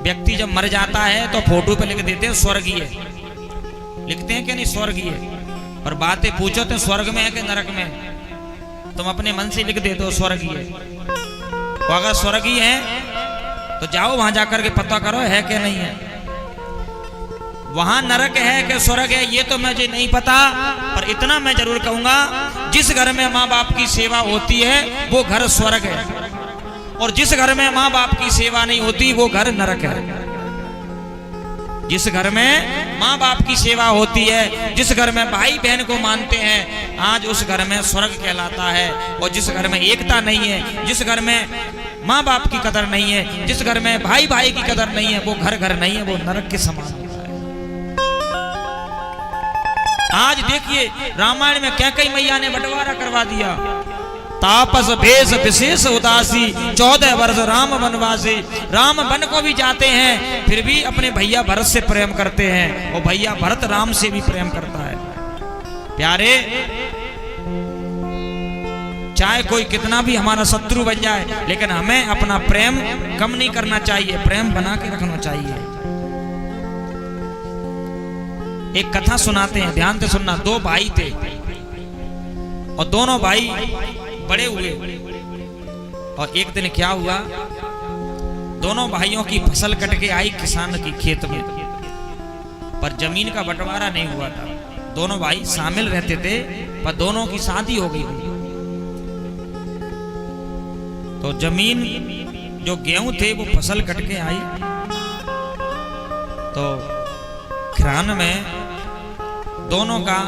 व्यक्ति जब मर जाता है तो फोटो पे लिख देते हैं स्वर्गीय, लिखते हैं कि नहीं स्वर्गीय, और बातें पूछो तो स्वर्ग में है कि नरक में, तुम अपने मन से लिख देते हो स्वर्गीय। तो अगर स्वर्गीय है तो जाओ वहां जाकर के पता करो है कि नहीं है। वहां नरक है कि स्वर्ग है ये तो मुझे नहीं पता, पर इतना मैं जरूर कहूंगा जिस घर में माँ बाप की सेवा होती है वो घर स्वर्ग है, और जिस घर में माँ बाप की सेवा नहीं होती वो घर नरक है। जिस घर में माँ बाप की सेवा होती है, जिस घर में भाई बहन को मानते हैं, आज उस घर में स्वर्ग कहलाता है। और जिस घर में एकता नहीं है, जिस घर में माँ बाप की कदर नहीं है, जिस घर में भाई भाई की कदर नहीं है, वो घर नहीं है, वो नरक के समान होता है। आज देखिए रामायण में कैकेयी मैया ने बंटवारा करवा दिया। तापस भेष विशेष उदासी 14 वर्ष राम वनवासी। राम वन को भी जाते हैं फिर भी अपने भैया भरत से प्रेम करते हैं, और भैया भरत राम से भी प्रेम करता है। प्यारे, चाहे कोई कितना भी हमारा शत्रु बन जाए लेकिन हमें अपना प्रेम कम नहीं करना चाहिए, प्रेम बना के रखना चाहिए। एक कथा सुनाते हैं, ध्यान से सुनना। 2 भाई थे और दोनों भाई बड़े हुए, और एक दिन क्या हुआ, दोनों भाइयों की फसल कट के आई किसान की खेत में, पर जमीन का बंटवारा नहीं हुआ था। दोनों भाई शामिल रहते थे पर दोनों की शादी हो गई थी। तो जमीन जो गेहूं थे वो फसल कट के आई, तो खिरान में दोनों का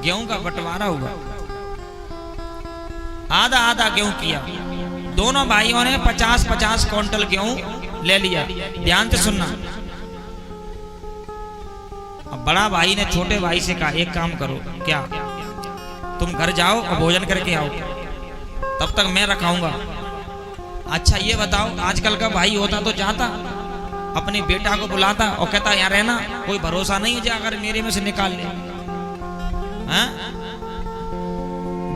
गेहूं का बंटवारा हुआ। आधा आधा गेहूं किया, दोनों भाइयों ने 50-50 क्विंटल गेहूं ले लिया। ध्यान से सुनना। अब बड़ा भाई ने छोटे भाई से कहा एक काम करो, क्या तुम घर जाओ और भोजन करके आओ, तब तक मैं रखाऊंगा। अच्छा ये बताओ, आजकल का भाई होता तो जाता अपने बेटा को बुलाता और कहता यहाँ रहना, कोई भरोसा नहीं है अगर मेरे में से निकाल ले।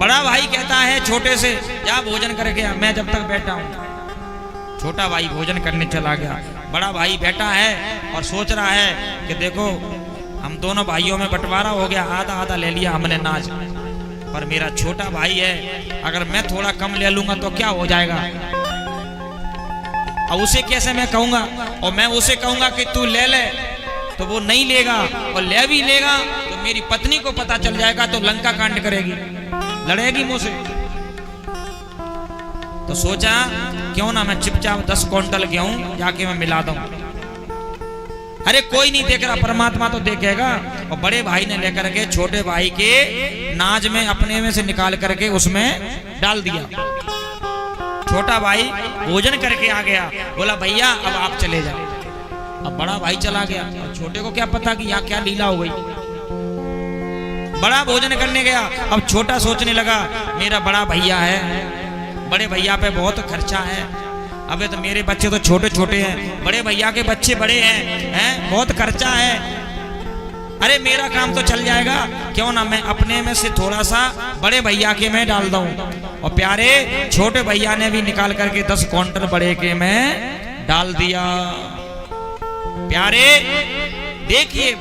बड़ा भाई कहता है छोटे से जा भोजन करके आ, मैं जब तक बैठा हूं। छोटा भाई भोजन करने चला गया। बड़ा भाई बैठा है और सोच रहा है कि देखो हम दोनों भाइयों में बंटवारा हो गया, आधा आधा ले लिया हमने नाज, पर मेरा छोटा भाई है, अगर मैं थोड़ा कम ले लूंगा तो क्या हो जाएगा। अब उसे कैसे मैं कहूंगा, और मैं उसे कहूंगा कि तू ले ले तो वो नहीं लेगा, और ले भी लेगा तो मेरी पत्नी को पता चल जाएगा तो लंका कांड करेगी, लड़ेगी मुझसे। तो सोचा क्यों ना मैं चुपचाप 10 क्विंटल गेहूं जाके मैं मिला दूं। अरे कोई नहीं देख रहा, परमात्मा तो देखेगा। और बड़े भाई ने लेकर के छोटे भाई के नाज में अपने में से निकाल करके उसमें डाल दिया। छोटा भाई भोजन करके आ गया, बोला भैया अब आप चले जाओ। अब बड़ा भाई चला गया, छोटे को क्या पता कि यहाँ क्या लीला हो गई। बड़ा भोजन करने गया, अब छोटा सोचने लगा मेरा बड़ा भैया है, बड़े भैया पे बहुत खर्चा है, अबे तो मेरे बच्चे तो छोटे छोटे हैं, बड़े भैया के बच्चे बड़े हैं, बहुत खर्चा है, अरे मेरा काम तो चल जाएगा, क्यों ना मैं अपने में से थोड़ा सा बड़े भैया के में डाल दूं। और प्यारे छोटे भैया ने भी निकाल करके 10 क्विंटल बड़े के में डाल दिया। प्यारे देखिए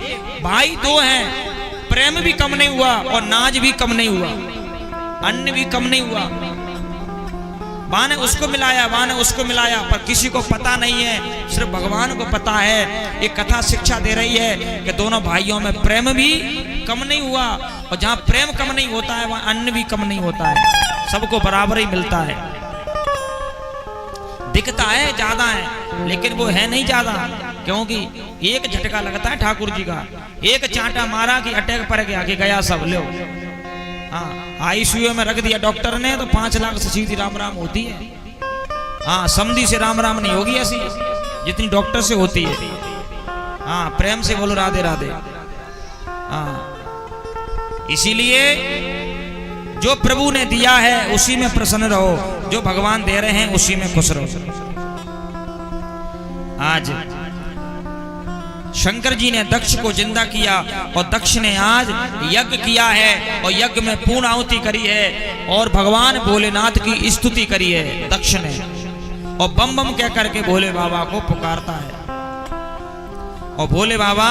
भाई 2 हैं, प्रेम भी कम नहीं हुआ और नाज भी कम नहीं हुआ, अन्न भी कम नहीं हुआ। माँ ने उसको मिलाया, माँ ने उसको मिलाया, पर किसी को पता नहीं है, सिर्फ भगवान को पता है। ये कथा शिक्षा दे रही है कि दोनों भाइयों में प्रेम भी कम नहीं हुआ, और जहाँ प्रेम कम नहीं होता है वहाँ अन्न भी कम नहीं होता है, सबको बराबर ही मिलता है। दिखता है ज्यादा है लेकिन वो है नहीं ज्यादा, क्योंकि एक झटका लगता है ठाकुर जी का, एक चांटा मारा कि अटैक पड़ गया कि गया सब, लो। हाँ, आईसीयू में रख दिया डॉक्टर ने तो 5 लाख से सीधी राम राम होती है। हाँ, समधी से राम राम नहीं होगी ऐसी जितनी डॉक्टर से होती है। हाँ, प्रेम से बोलो राधे राधे। हाँ, इसीलिए जो प्रभु ने दिया है उसी में प्रसन्न रहो, जो भगवान दे रहे हैं उसी में खुश रहो। आज शंकर जी ने दक्ष को जिंदा किया और दक्ष ने आज यज्ञ किया है और यज्ञ में पूर्ण आहुति करी है और भगवान भोलेनाथ की स्तुति करी है दक्ष ने, और बम बम कह करके भोले बाबा को पुकारता है। और भोले बाबा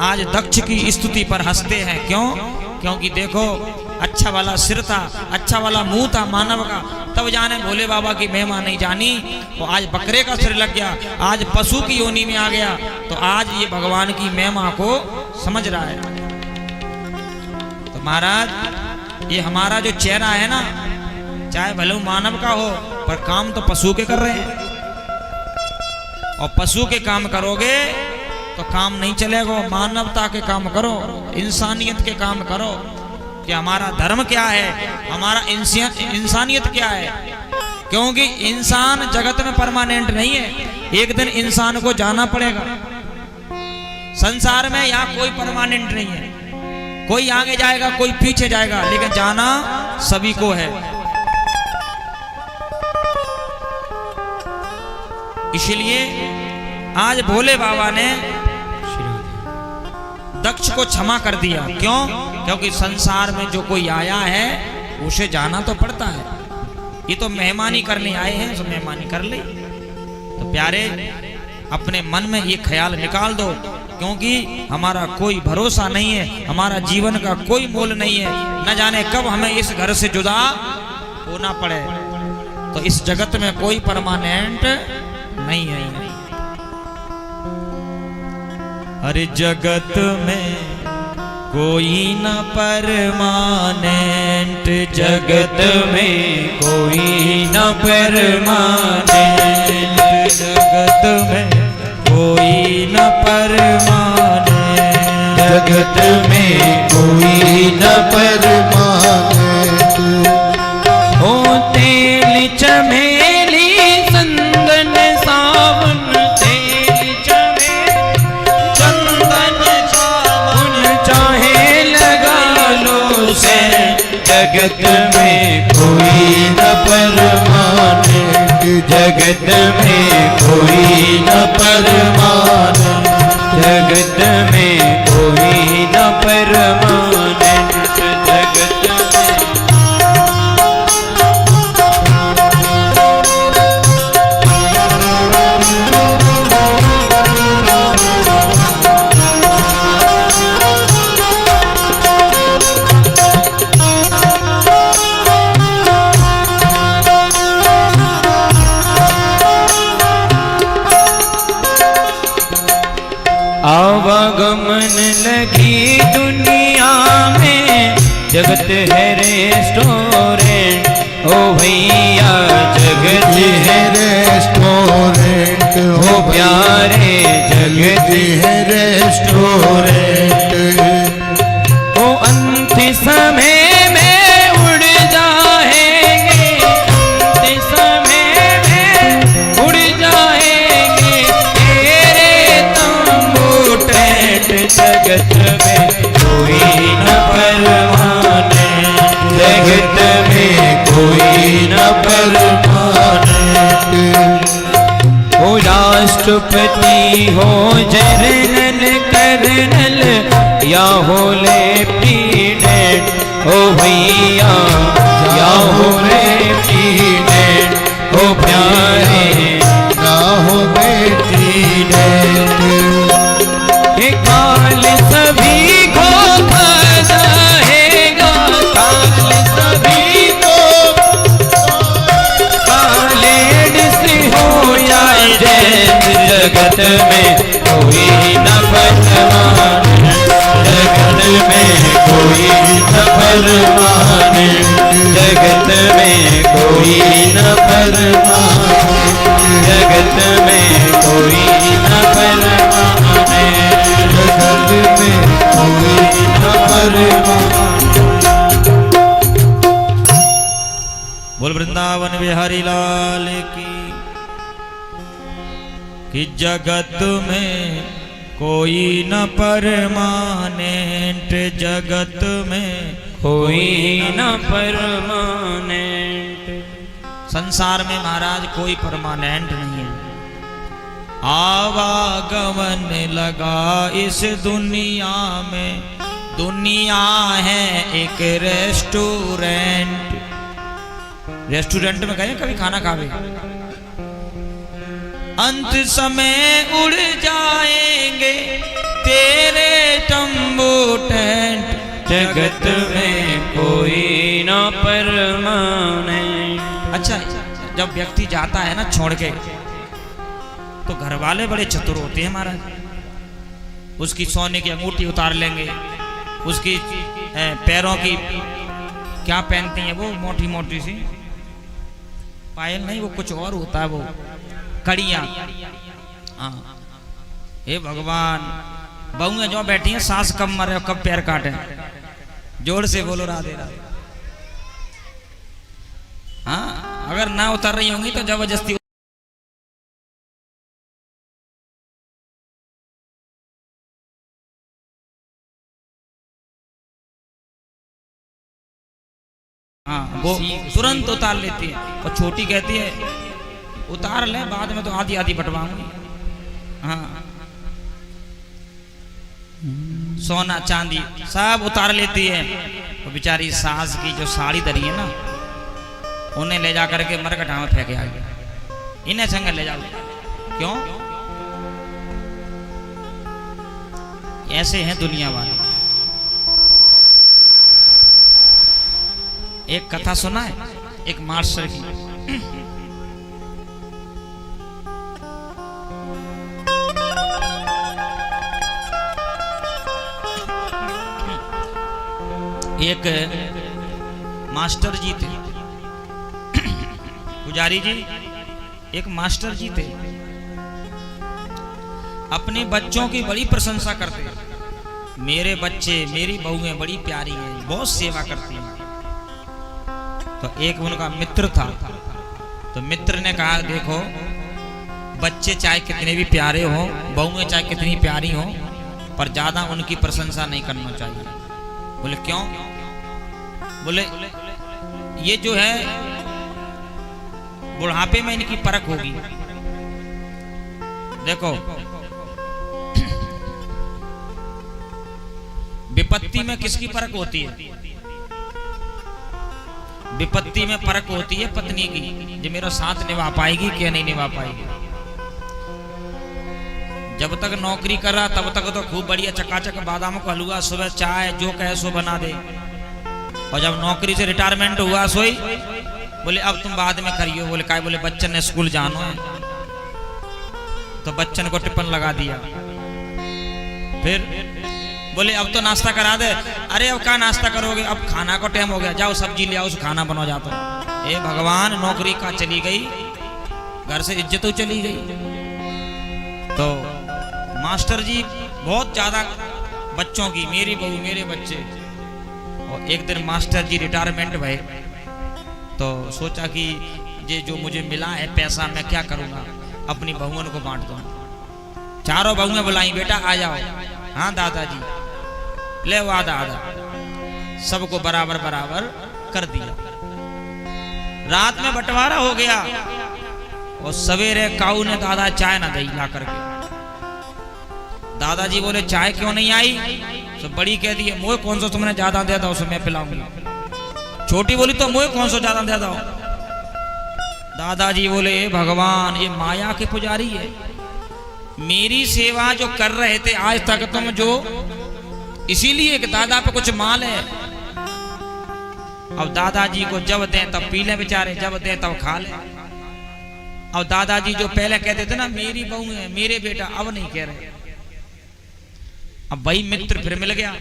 आज दक्ष की स्तुति पर हंसते हैं। क्यों? क्योंकि देखो अच्छा वाला सिर था, अच्छा वाला मुंह था मानव का, तब जाने भोले बाबा की महिमा नहीं जानी। तो आज बकरे का सिर लग गया, आज पशु की योनि में आ गया, तो आज ये भगवान की महिमा को समझ रहा है। तो महाराज ये हमारा जो चेहरा है ना, चाहे भले मानव का हो, पर काम तो पशु के कर रहे हैं। और पशु के काम करोगे तो काम नहीं चलेगा, मानवता के काम करो, इंसानियत के काम करो कि हमारा धर्म क्या है, हमारा इंसानियत क्या है। क्योंकि इंसान जगत में परमानेंट नहीं है, एक दिन इंसान को जाना पड़ेगा। संसार में यहाँ कोई परमानेंट नहीं है, कोई आगे जाएगा कोई पीछे जाएगा, लेकिन जाना सभी को है। इसलिए आज भोले बाबा ने दक्ष को क्षमा कर दिया। क्यों? क्योंकि संसार में जो कोई आया है उसे जाना तो पड़ता है। ये तो मेहमानी करने आए हैं, तो मेहमानी कर ले। तो प्यारे अपने मन में ये ख्याल निकाल दो, क्योंकि हमारा कोई भरोसा नहीं है, हमारा जीवन का कोई मोल नहीं है, न जाने कब हमें इस घर से जुदा होना पड़े। तो इस जगत में कोई परमानेंट नहीं है। हर जगत में कोई न परमानेंट, जगत में कोई न परमानेंट, जगत में कोई न परमानेंट, जगत में कोई न परमानेंट। ओ तेल चमेली संदन सावन, तेल चमेली चंदन सावन, चाहे लगा लो से, जगत में कोई न परमानेंट, जगत में कोई न परमानेंट, जगत में कोई न परमानेंट, जगत में। आवागमन लगी दुनिया में, जगत है रेस्टोरेंट, ओ भैया जगत है रेस्टोरेंट, ओ प्यारे जगत है रेस्टोरेंट। ओ अंत समय में उड़ जाएंगे, अंत समय में उड़ जाएंगे तेरे तंबू टेंट, जगत में कोई न परमानेंट, जगत में कोई न परमानेंट। हो राष्ट्रपति हो जनरल कर्नल या हो लेफ्टिनेंट, ओ भैया या हो लेफ्टिनेंट, ओ प्यारे ना हो लेफ्टिनेंट। ये काल सभी को खा जाएगा, काल सभी को जगत में कोई न परमाने, जगत में कोई न परमाने, जगत में कोई न परमाने, जगत में कोई न परमाने, जगत में कोई न परमाने। बोल वृंदावन बिहारी लाल की। कि जगत में कोई न परमानेंट, जगत में कोई न परमानेंट। संसार में महाराज कोई परमानेंट नहीं है। आवागमन लगा इस दुनिया में, दुनिया है एक रेस्टोरेंट। रेस्टोरेंट में गए कभी खाना खावे? अंत समय उड़ जाएंगे तेरे तंबू टेंट, जगत में कोई न परमानेंट। अच्छा, जब व्यक्ति जाता है ना छोड़ के, तो घर वाले बड़े चतुर होते हैं महाराज। उसकी सोने की अंगूठी उतार लेंगे, उसकी पैरों की क्या पहनती हैं वो, मोटी मोटी सी पायल नहीं, वो कुछ और होता है, वो कड़ियां। हाँ, हे भगवान, बहुएं जो बैठी हैं, सांस कब मरे कब पैर काटे। जोर से बोलो राधे राधे। हाँ, अगर ना उतर रही होंगी तो जबरदस्ती। हाँ, वो तुरंत उतार लेती है। और छोटी कहती है उतार ले, बाद में तो आधी आधी बंटवाऊंगी। हाँ, सोना चांदी सब उतार लेती है। तो बेचारी सास की जो साड़ी धरी है ना, उन्हें ले जा करके मरकटा में फेंके आ गया। इन्हें संग ले जाओ। क्यों? ऐसे हैं दुनिया वाले। एक कथा सुना है एक मास्टर की। एक मास्टर जी थे, पुजारी जी, एक मास्टर जी थे। अपने बच्चों की बड़ी प्रशंसा करते। मेरे बच्चे, मेरी बहुएं बड़ी प्यारी हैं, बहुत सेवा करती हैं। तो एक उनका मित्र था। तो मित्र ने कहा, देखो बच्चे चाहे कितने भी प्यारे हों, बहुएं चाहे कितनी प्यारी हों, पर ज्यादा उनकी प्रशंसा नहीं करना चाहिए। बोले क्यों? बोले ये जो है बुढ़ापे में इनकी परख होगी। देखो, विपत्ति में किसकी परख होती है? विपत्ति में परख होती है पत्नी की, जो मेरा साथ निभा पाएगी क्या नहीं निभा पाएगी। जब तक नौकरी कर रहा तब तक तो खूब बढ़िया चकाचक बादाम का हलवा, सुबह चाय, जो कहे सो बना दे। और जब नौकरी से रिटायरमेंट हुआ सोई, बोले अब तुम बाद में करियो। बोले काय? बोले बच्चन ने स्कूल जाना है। तो बच्चन को टिप्पण लगा दिया। फिर बोले अब तो नाश्ता करा दे। अरे अब क्या नाश्ता करोगे, अब खाना का टाइम हो गया, जाओ सब्जी ले आओ, उस खाना बना जाता। ए भगवान, नौकरी का चली गई, घर से इज्जत चली गई। तो मास्टर जी बहुत ज्यादा बच्चों की, मेरी बहू, मेरे बच्चे। और एक दिन मास्टर जी रिटायरमेंट भये, तो सोचा कि ये जो मुझे मिला है पैसा, मैं क्या करूँगा, अपनी बहुओं को बांट दूँ। चारों बहुएं बुलाई, बेटा आ जाओ। हाँ दादाजी, ले वो आधा आधा, सबको बराबर बराबर कर दिया। रात में बंटवारा हो गया। और सवेरे काऊ ने दादा चाय ना दही ला करके। दादाजी बोले चाय क्यों नहीं आई? तो बड़ी कह दी, मोह कौन सा तुमने ज्यादा दे दो, उसे मैं पिलाऊंगी। छोटी बोली तो मोह कौन सा ज्यादा दे दो। दादाजी बोले भगवान, ये माया के पुजारी है। मेरी सेवा जो कर रहे थे आज तक तुम, जो इसीलिए कि दादा पे कुछ माल है। अब दादाजी को जब दें तब पी ले बेचारे, जब दें तब खा ले। और दादाजी जो पहले कहते थे ना मेरी बहू है मेरे बेटा, अब नहीं कह रहे। अब वही मित्र फिर मिल गया।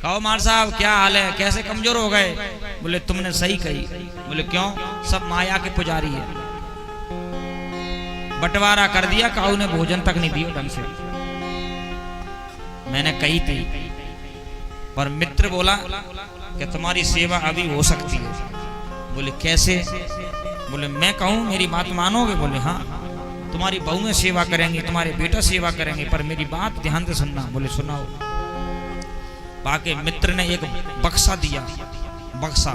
कहो मार साहब क्या हाल है, कैसे कमजोर हो गए? बोले तुमने सही कही। बोले क्यों? सब माया के पुजारी है। बंटवारा कर दिया, काऊ ने भोजन तक नहीं दिया ढंग से। मैंने कही थी। पर मित्र बोला कि तुम्हारी सेवा अभी हो सकती है। बोले कैसे? बोले मैं कहूं मेरी बात मानोगे? बोले हाँ, तुम्हारी बहुएं सेवा करेंगी, तुम्हारे बेटा सेवा करेंगे, पर मेरी बात ध्यान से सुनना। बोले सुनाओ। बाकी मित्र ने एक बक्सा दिया, बक्सा,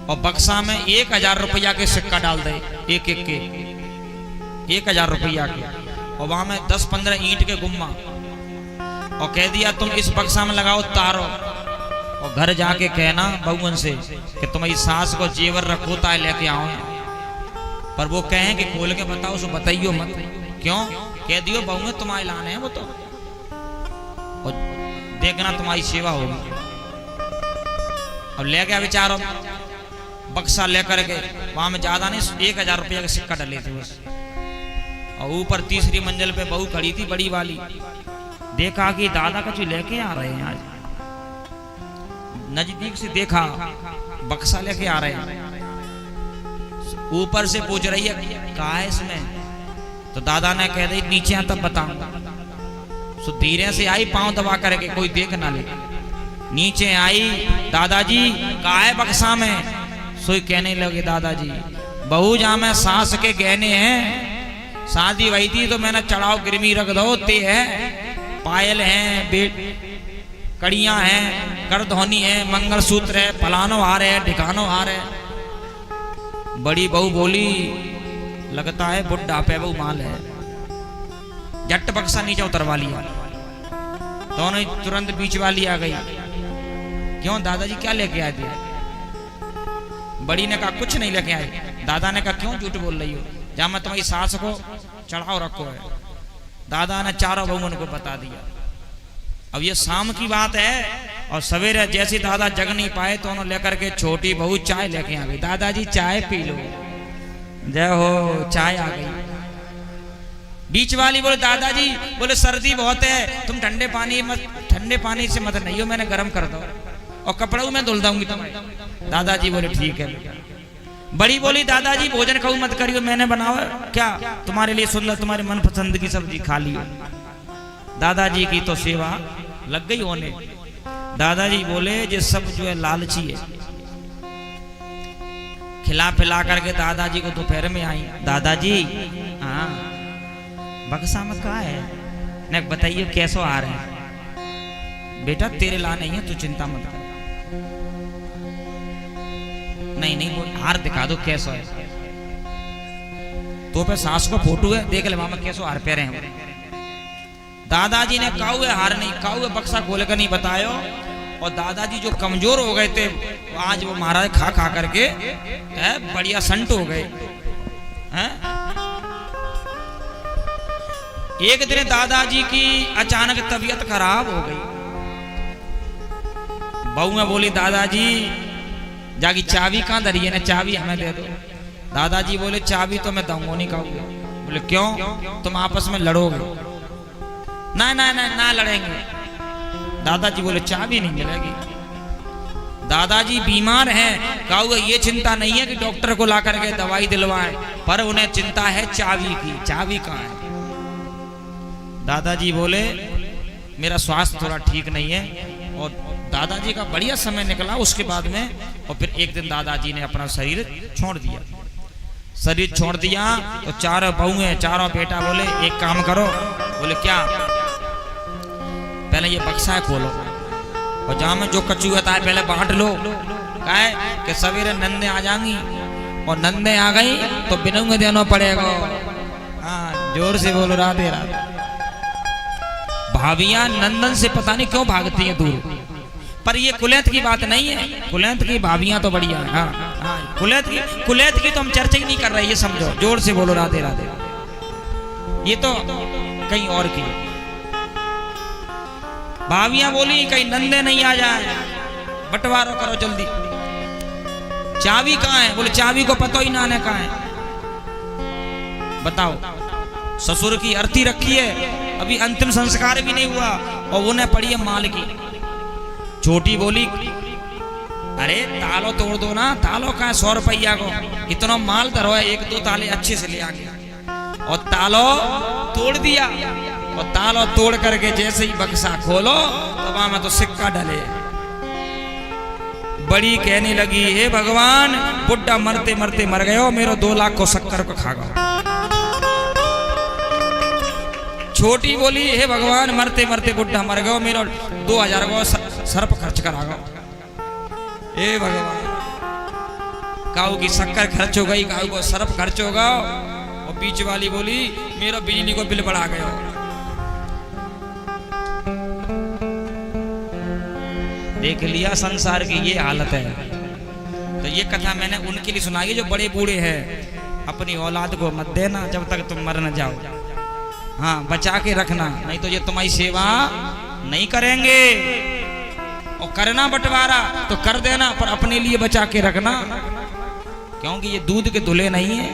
और बक्सा में 1000 रुपया के सिक्का डाल दे, एक एक के 1000 रुपया के, और वहां में 10-15 ईंट के गुम्मा, और कह दिया तुम इस बक्सा में लगाओ तारो, और घर जाके कहना बहुअन से कि तुम्हारी सास को जेवर रखो ताए लेके आओ। पर वो कहें कि खोल के बताओ, सो बताइयो मत। क्यों? कह दियो बहुएं तुम्हारे लाने हैं वो तो, और देखना तुम्हारी सेवा होगी। अब ले गया बेचारो बक्सा लेकर के, वहां में ज्यादा नहीं 1000 रुपया का सिक्का डले थे बस। और ऊपर तीसरी मंजिल पे बहू खड़ी थी बड़ी वाली। देखा कि दादा कुछ लेके आ रहे हैं आज। नजदीक से देखा बक्सा लेके आ रहे हैं। ऊपर से पूछ रही है कहा है इसमें? तो दादा ने कह दी नीचे आ तब बताऊंगा। सो धीरे से आई, पांव दबा करके, कोई देख ना ले। नीचे आई, दादाजी कहा है बक्सा में? सोई कहने लगे दादाजी बहू जा में सास के गहने हैं, शादी वही थी तो मैंने चढ़ाव गिरवी रख दो, ते है पायल हैं, कड़ियां हैं, करधौनी है, मंगलसूत्र है, फलानो हार है, ढिकानो हार है। बड़ी बहू बोली लगता है बुढ़ा पे बहू माल है। जट बक्सा नीचे उतरवा लिया। दोनों तुरंत बीच वाली आ गई। क्यों दादाजी क्या लेके आए थे? बड़ी ने कहा कुछ नहीं लेके आए। दादा ने कहा क्यों झूठ बोल रही हो? जहां मैं तुम्हारी सास को चढ़ाओ रखो है। दादा ने चारों बहुओं को बता दिया। अब ये शाम की बात है, और सवेरे जैसे दादा जग नहीं पाए तो उन्होंने लेकर के छोटी बहू चाय लेके आ गई। दादाजी चाय पी लो। जय हो, चाय आ गई। बीच वाली बोले दादाजी, बोले सर्दी बहुत है, तुम ठंडे पानी से मत नहीं हो, मैंने गर्म कर दो, और कपड़ों में धुल दूंगी तुम्हें। दादाजी बोले ठीक है। बड़ी बोली दादाजी भोजन खाऊ मत करियो, मैंने बनाओ क्या तुम्हारे लिए सुंदर, तुम्हारे मनपसंद की सब्जी खा लियो। दादाजी की तो सेवा लग गई होने। दादाजी बोले ये सब जो है लालची है। खिला पिला करके दादाजी को दोपहर में आई। दादाजी हाँ बक्सा में कहा है? ने बताइए कैसो आ रहे हैं? बेटा तेरे ला नहीं है, तू चिंता मत कर। नहीं वो हार दिखा दो कैसो है। तो पे सास को फोटो है, देख ले मामा कैसो हार पहरे हैं। दादाजी ने काऊ हार नहीं, काऊ बक्सा खोल कर नहीं बतायो। और दादाजी जो कमजोर हो गए थे आज वो महाराज खा खा करके बढ़िया संट हो गए। एक दिन दादाजी की अचानक तबीयत खराब हो गई। बहू में बोली दादाजी जागी चाबी कहाँ धरी है ना, चाबी हमें दे दो। दादाजी बोले चाबी तो मैं दूंगा नहीं, कहूँगा। बोले क्यों? तुम आपस में लड़ोगे। ना लड़ेंगे। दादाजी बोले चाबी नहीं मिलेगी। दादाजी बीमार हैं, कहा ये चिंता नहीं है कि डॉक्टर को ला करके दवाई दिलवाएं, पर उन्हें चिंता है चाबी की। चाबी कहाँ है? दादाजी बोले मेरा स्वास्थ्य थोड़ा ठीक नहीं है। और दादाजी का बढ़िया समय निकला उसके बाद में। और फिर एक दिन दादाजी ने अपना शरीर छोड़ दिया। शरीर छोड़ दिया तो चारों बहुएं चारों बेटा बोले एक काम करो। बोले क्या? पहले ये बक्सा है खोलो, और जहां में जो कचू होता है पहले बांट लो। क्या है कि सवेरे नंदे आ जाएंगी, और नंदे आ गई तो बिनों में देना पड़ेगा। हाँ जोर से बोलो राधे राधे। भाभियां नंदन से पता नहीं क्यों भागती हैं दूर, पर ये कुलैत की बात नहीं है। कुलैत की भाभियां तो बढ़िया है। हाँ कुलैत की तो हम चर्चा ही नहीं कर रहे, ये समझो। जोर से बोलो राधे राधे। ये तो कहीं और की भाभियां बोली कहीं नंदे नहीं आ जाए, बंटवारा करो जल्दी। चाबी कहाँ है? बोले चाबी को पता ही ना कहाँ है। बताओ, ससुर की अर्थी रखी है, अभी अंतिम संस्कार भी नहीं हुआ और उन्हें पड़ी है माल की। छोटी बोली, अरे तालो तोड़ दो ना, तालो का 100 रुपया को इतना माल धरो है, 1-2 ताले अच्छे से ले आ गया और तालो तोड़ दिया। और तालो तोड़ करके जैसे ही बक्सा खोलो तो वहां में तो सिक्का डले। बड़ी कहने लगी, हे भगवान, बुड्ढा मरते मरते मर गयो, मेरो 2 लाख को शक्कर को खा गयो। छोटी बोली, हे भगवान, मरते मरते बुड्ढा मर गयो, मेरो 2000 को सर्प खर्च करा गयो। हे भगवान, काऊ की शक्कर खर्च हो गई, काऊ को सर्प खर्च होगा। और बीच वाली बोली, मेरा बिजली को बिल बढ़ा गयो। देख लिया संसार की ये हालत है। तो ये कथा मैंने उनके लिए सुनाई जो बड़े बूढ़े हैं। अपनी औलाद को मत देना जब तक तुम मर न जाओ। हाँ, बचा के रखना, नहीं तो ये तुम्हारी सेवा नहीं करेंगे। और करना बंटवारा तो कर देना, पर अपने लिए बचा के रखना, क्योंकि ये दूध के धुले नहीं है।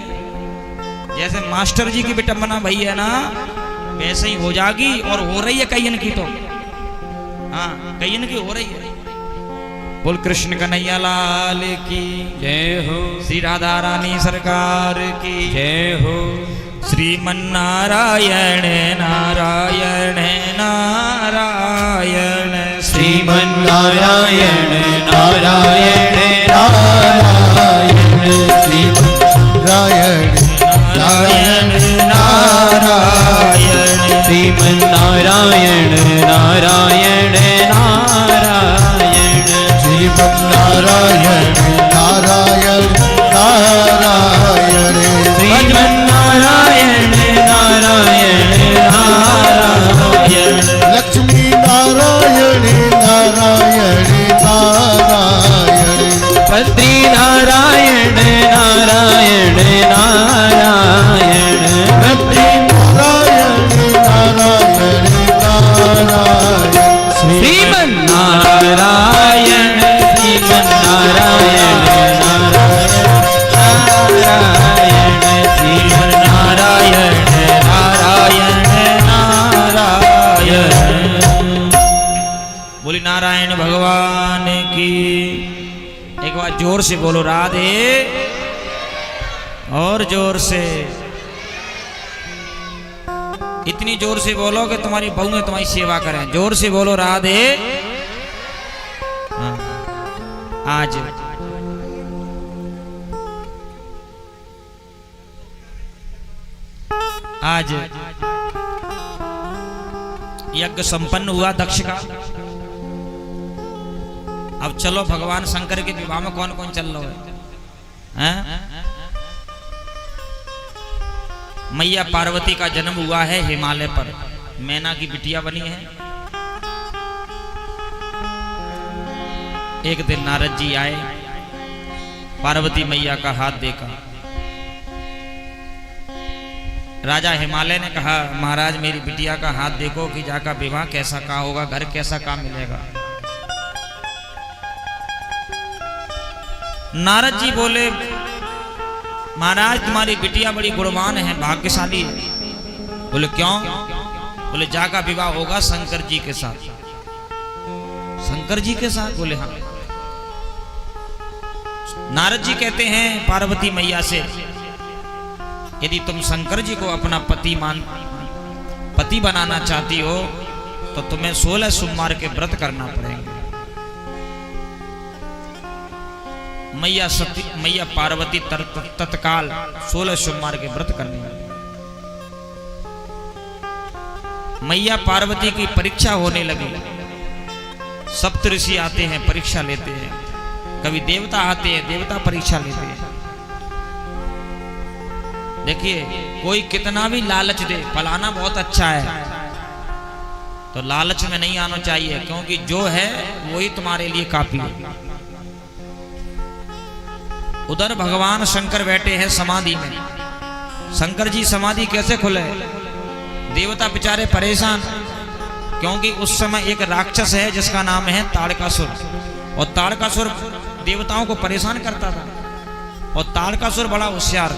जैसे मास्टर जी की विटंबना भई है ना, वैसे ही हो जाएगी। और हो रही है कईयन की, तो हाँ, कईयन की हो रही है। बोल कृष्ण कन्हैया लाल की जय हो, श्री राधा रानी सरकार की जय हो। श्रीमन्नारायण नारायण नारायण, श्रीमन्नारायण नारायण नारायण, श्रीमन्नारायण नारायण नारायण, श्रीमन्नारायण नारायण नारायण, श्रीमन्नारायण नारायण नारायण, श्रीमन्नारायण नारायण नारायण, लक्ष्मी नारायण नारायण नारायण, बद्री नारायण नारायण नारायण, बद्री नारायण नारायण नारायण, श्रीमन्नारायण श्रीमन्नारायण नारायण, श्रीमन्नारायण नारायण नारायण। बोली नारायण भगवान की। एक बार जोर से बोलो राधे, और जोर से, इतनी जोर से बोलो कि तुम्हारी बहू में तुम्हारी सेवा करें। जोर से बोलो राधे। हाँ। आज यज्ञ संपन्न हुआ दक्ष का। अब चलो भगवान शंकर के विवाह में कौन कौन चल रहा है? मैया पार्वती का जन्म हुआ है हिमालय पर, मैना की बिटिया बनी है। एक दिन नारद जी आए, पार्वती मैया का हाथ देखा। राजा हिमालय ने कहा, महाराज मेरी बिटिया का हाथ देखो कि जाका विवाह कैसा का होगा, घर कैसा का मिलेगा। नारद जी बोले, महाराज तुम्हारी बिटिया बड़ी गुणवान है, भाग्यशाली है। बोले क्यों? बोले जाका विवाह होगा शंकर जी के साथ। शंकर जी के साथ? बोले हाँ। नारद जी कहते हैं पार्वती मैया से, यदि तुम शंकर जी को अपना पति बनाना चाहती हो तो तुम्हें 16 सोमवार के व्रत करना पड़ेंगे। मैया पार्वती तत्काल 16 सोमवार के व्रत करने लगी। मैया पार्वती की परीक्षा होने लगी। सप्त ऋषि आते हैं, परीक्षा लेते हैं। कभी देवता आते हैं, देवता परीक्षा लेते हैं। देखिए, कोई कितना भी लालच दे, फलाना बहुत अच्छा है, तो लालच में नहीं आना चाहिए, क्योंकि जो है वही तुम्हारे लिए काफी है। उधर भगवान शंकर बैठे हैं समाधि में। शंकर जी समाधि कैसे खुले? देवता बेचारे परेशान, क्योंकि उस समय एक राक्षस है जिसका नाम है ताड़कासुर, और ताड़कासुर देवताओं को परेशान करता था। और ताड़कासुर बड़ा होशियार,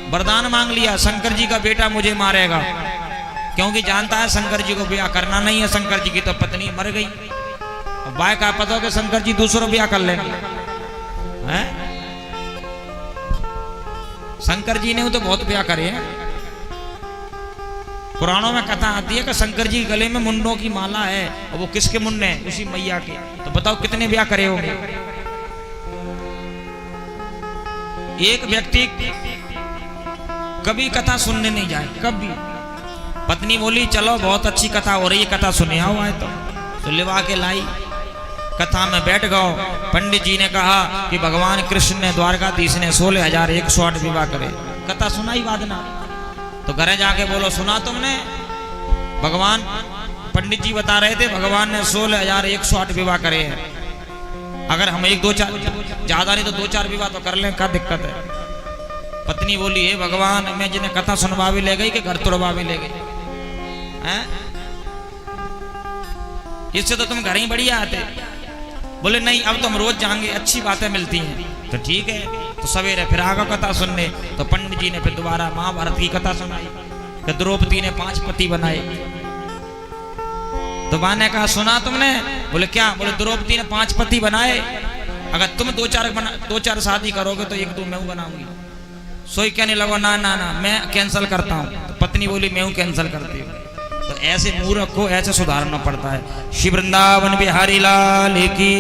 वरदान मांग लिया, शंकर जी का बेटा मुझे मारेगा, क्योंकि जानता है शंकर जी को ब्याह करना नहीं है। शंकर जी की तो पत्नी मर गई, बाय का पता हो कि शंकर जी दूसरों ब्याह कर लेंगे हैं? शंकर जी ने तो बहुत ब्याह करे हैं। पुराणों में कथा आती है कि शंकर जी के गले में मुंडों की माला है, और वो किसके मुंडे हैं? उसी मैया के। तो बताओ कितने ब्याह करे होंगे। एक व्यक्ति कभी कथा सुनने नहीं जाए, कभी। पत्नी बोली चलो बहुत अच्छी कथा हो रही है, कथा सुने आओ। आए तो लिवा के लाई, कथा में बैठ गओ। पंडित जी ने कहा कि भगवान कृष्ण ने द्वारकाधीश ने 16,108 विवाह करे। कथा सुनाई वादना। तो घरे जाके बोलो सुना तुमने? भगवान पंडित जी बता रहे थे भगवान ने 16,108 विवाह करे हैं। अगर हम 1-2-4 ज्यादा नहीं तो 2-4 विवाह तो कर लें, क्या दिक्कत है? पत्नी बोली हे भगवान, मैं जिन्हें कथा सुनवा भी ले गई कि घर तोड़वा भी ले गई हैं? इससे तो तुम घर ही बढ़िया आते। बोले नहीं अब तो हम रोज जाएंगे, अच्छी बातें मिलती हैं। तो ठीक है, तो सवेरे फिर आगा कथा सुनने। तो पंडित जी ने फिर दोबारा महाभारत की कथा सुनाई कि द्रौपदी ने 5 पति बनाए। तो मां ने कहा सुना तुमने? बोले क्या? बोले द्रौपदी ने 5 पति बनाए, अगर तुम 2-4 शादी करोगे तो 1-2 मैं बनाऊंगी। सोई कहने लगा ना ना ना मैं कैंसिल करता हूँ। तो पत्नी बोली मैं कैंसिल करती हूँ। तो ऐसे मूर्ख को ऐसे सुधारना पड़ता है। श्री वृंदावन बिहारी लाल की।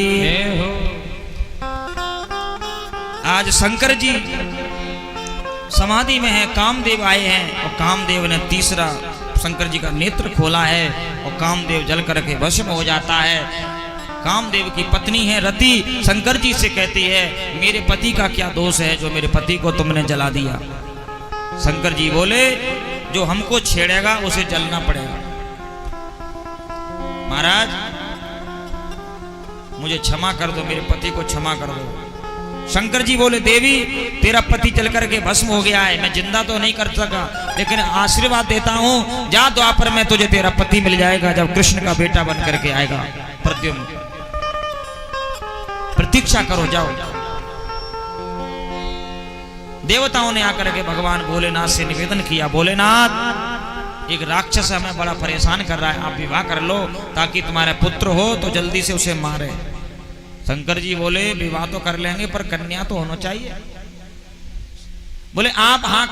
आज शंकर जी समाधि में है, कामदेव आए हैं और कामदेव ने तीसरा शंकर जी का नेत्र खोला है और कामदेव जल करके भस्म हो जाता है। कामदेव की पत्नी है रति, शंकर जी से कहती है मेरे पति का क्या दोष है जो मेरे पति को तुमने जला दिया? शंकर जी बोले जो हमको छेड़ेगा उसे जलना पड़ेगा। महाराज मुझे क्षमा कर दो, मेरे पति को क्षमा कर दो। शंकर जी बोले देवी तेरा पति जल करके भस्म हो गया है, मैं जिंदा तो नहीं कर सका, लेकिन आशीर्वाद देता हूं जा द्वापर में तुझे तेरा पति मिल जाएगा जब कृष्ण का बेटा बन करके आएगा। प्रद्युम्न प्रतीक्षा करो, जाओ। देवताओं ने आकर के भगवान भोलेनाथ से निवेदन किया, भोलेनाथ एक राक्षस हमें बड़ा परेशान कर रहा है, आप विवाह कर लो ताकि तुम्हारा पुत्र हो तो जल्दी से उसे मारे। शंकर जी बोले विवाह तो कर लेंगे पर कन्या तो होना चाहिए। बोले आप हाँ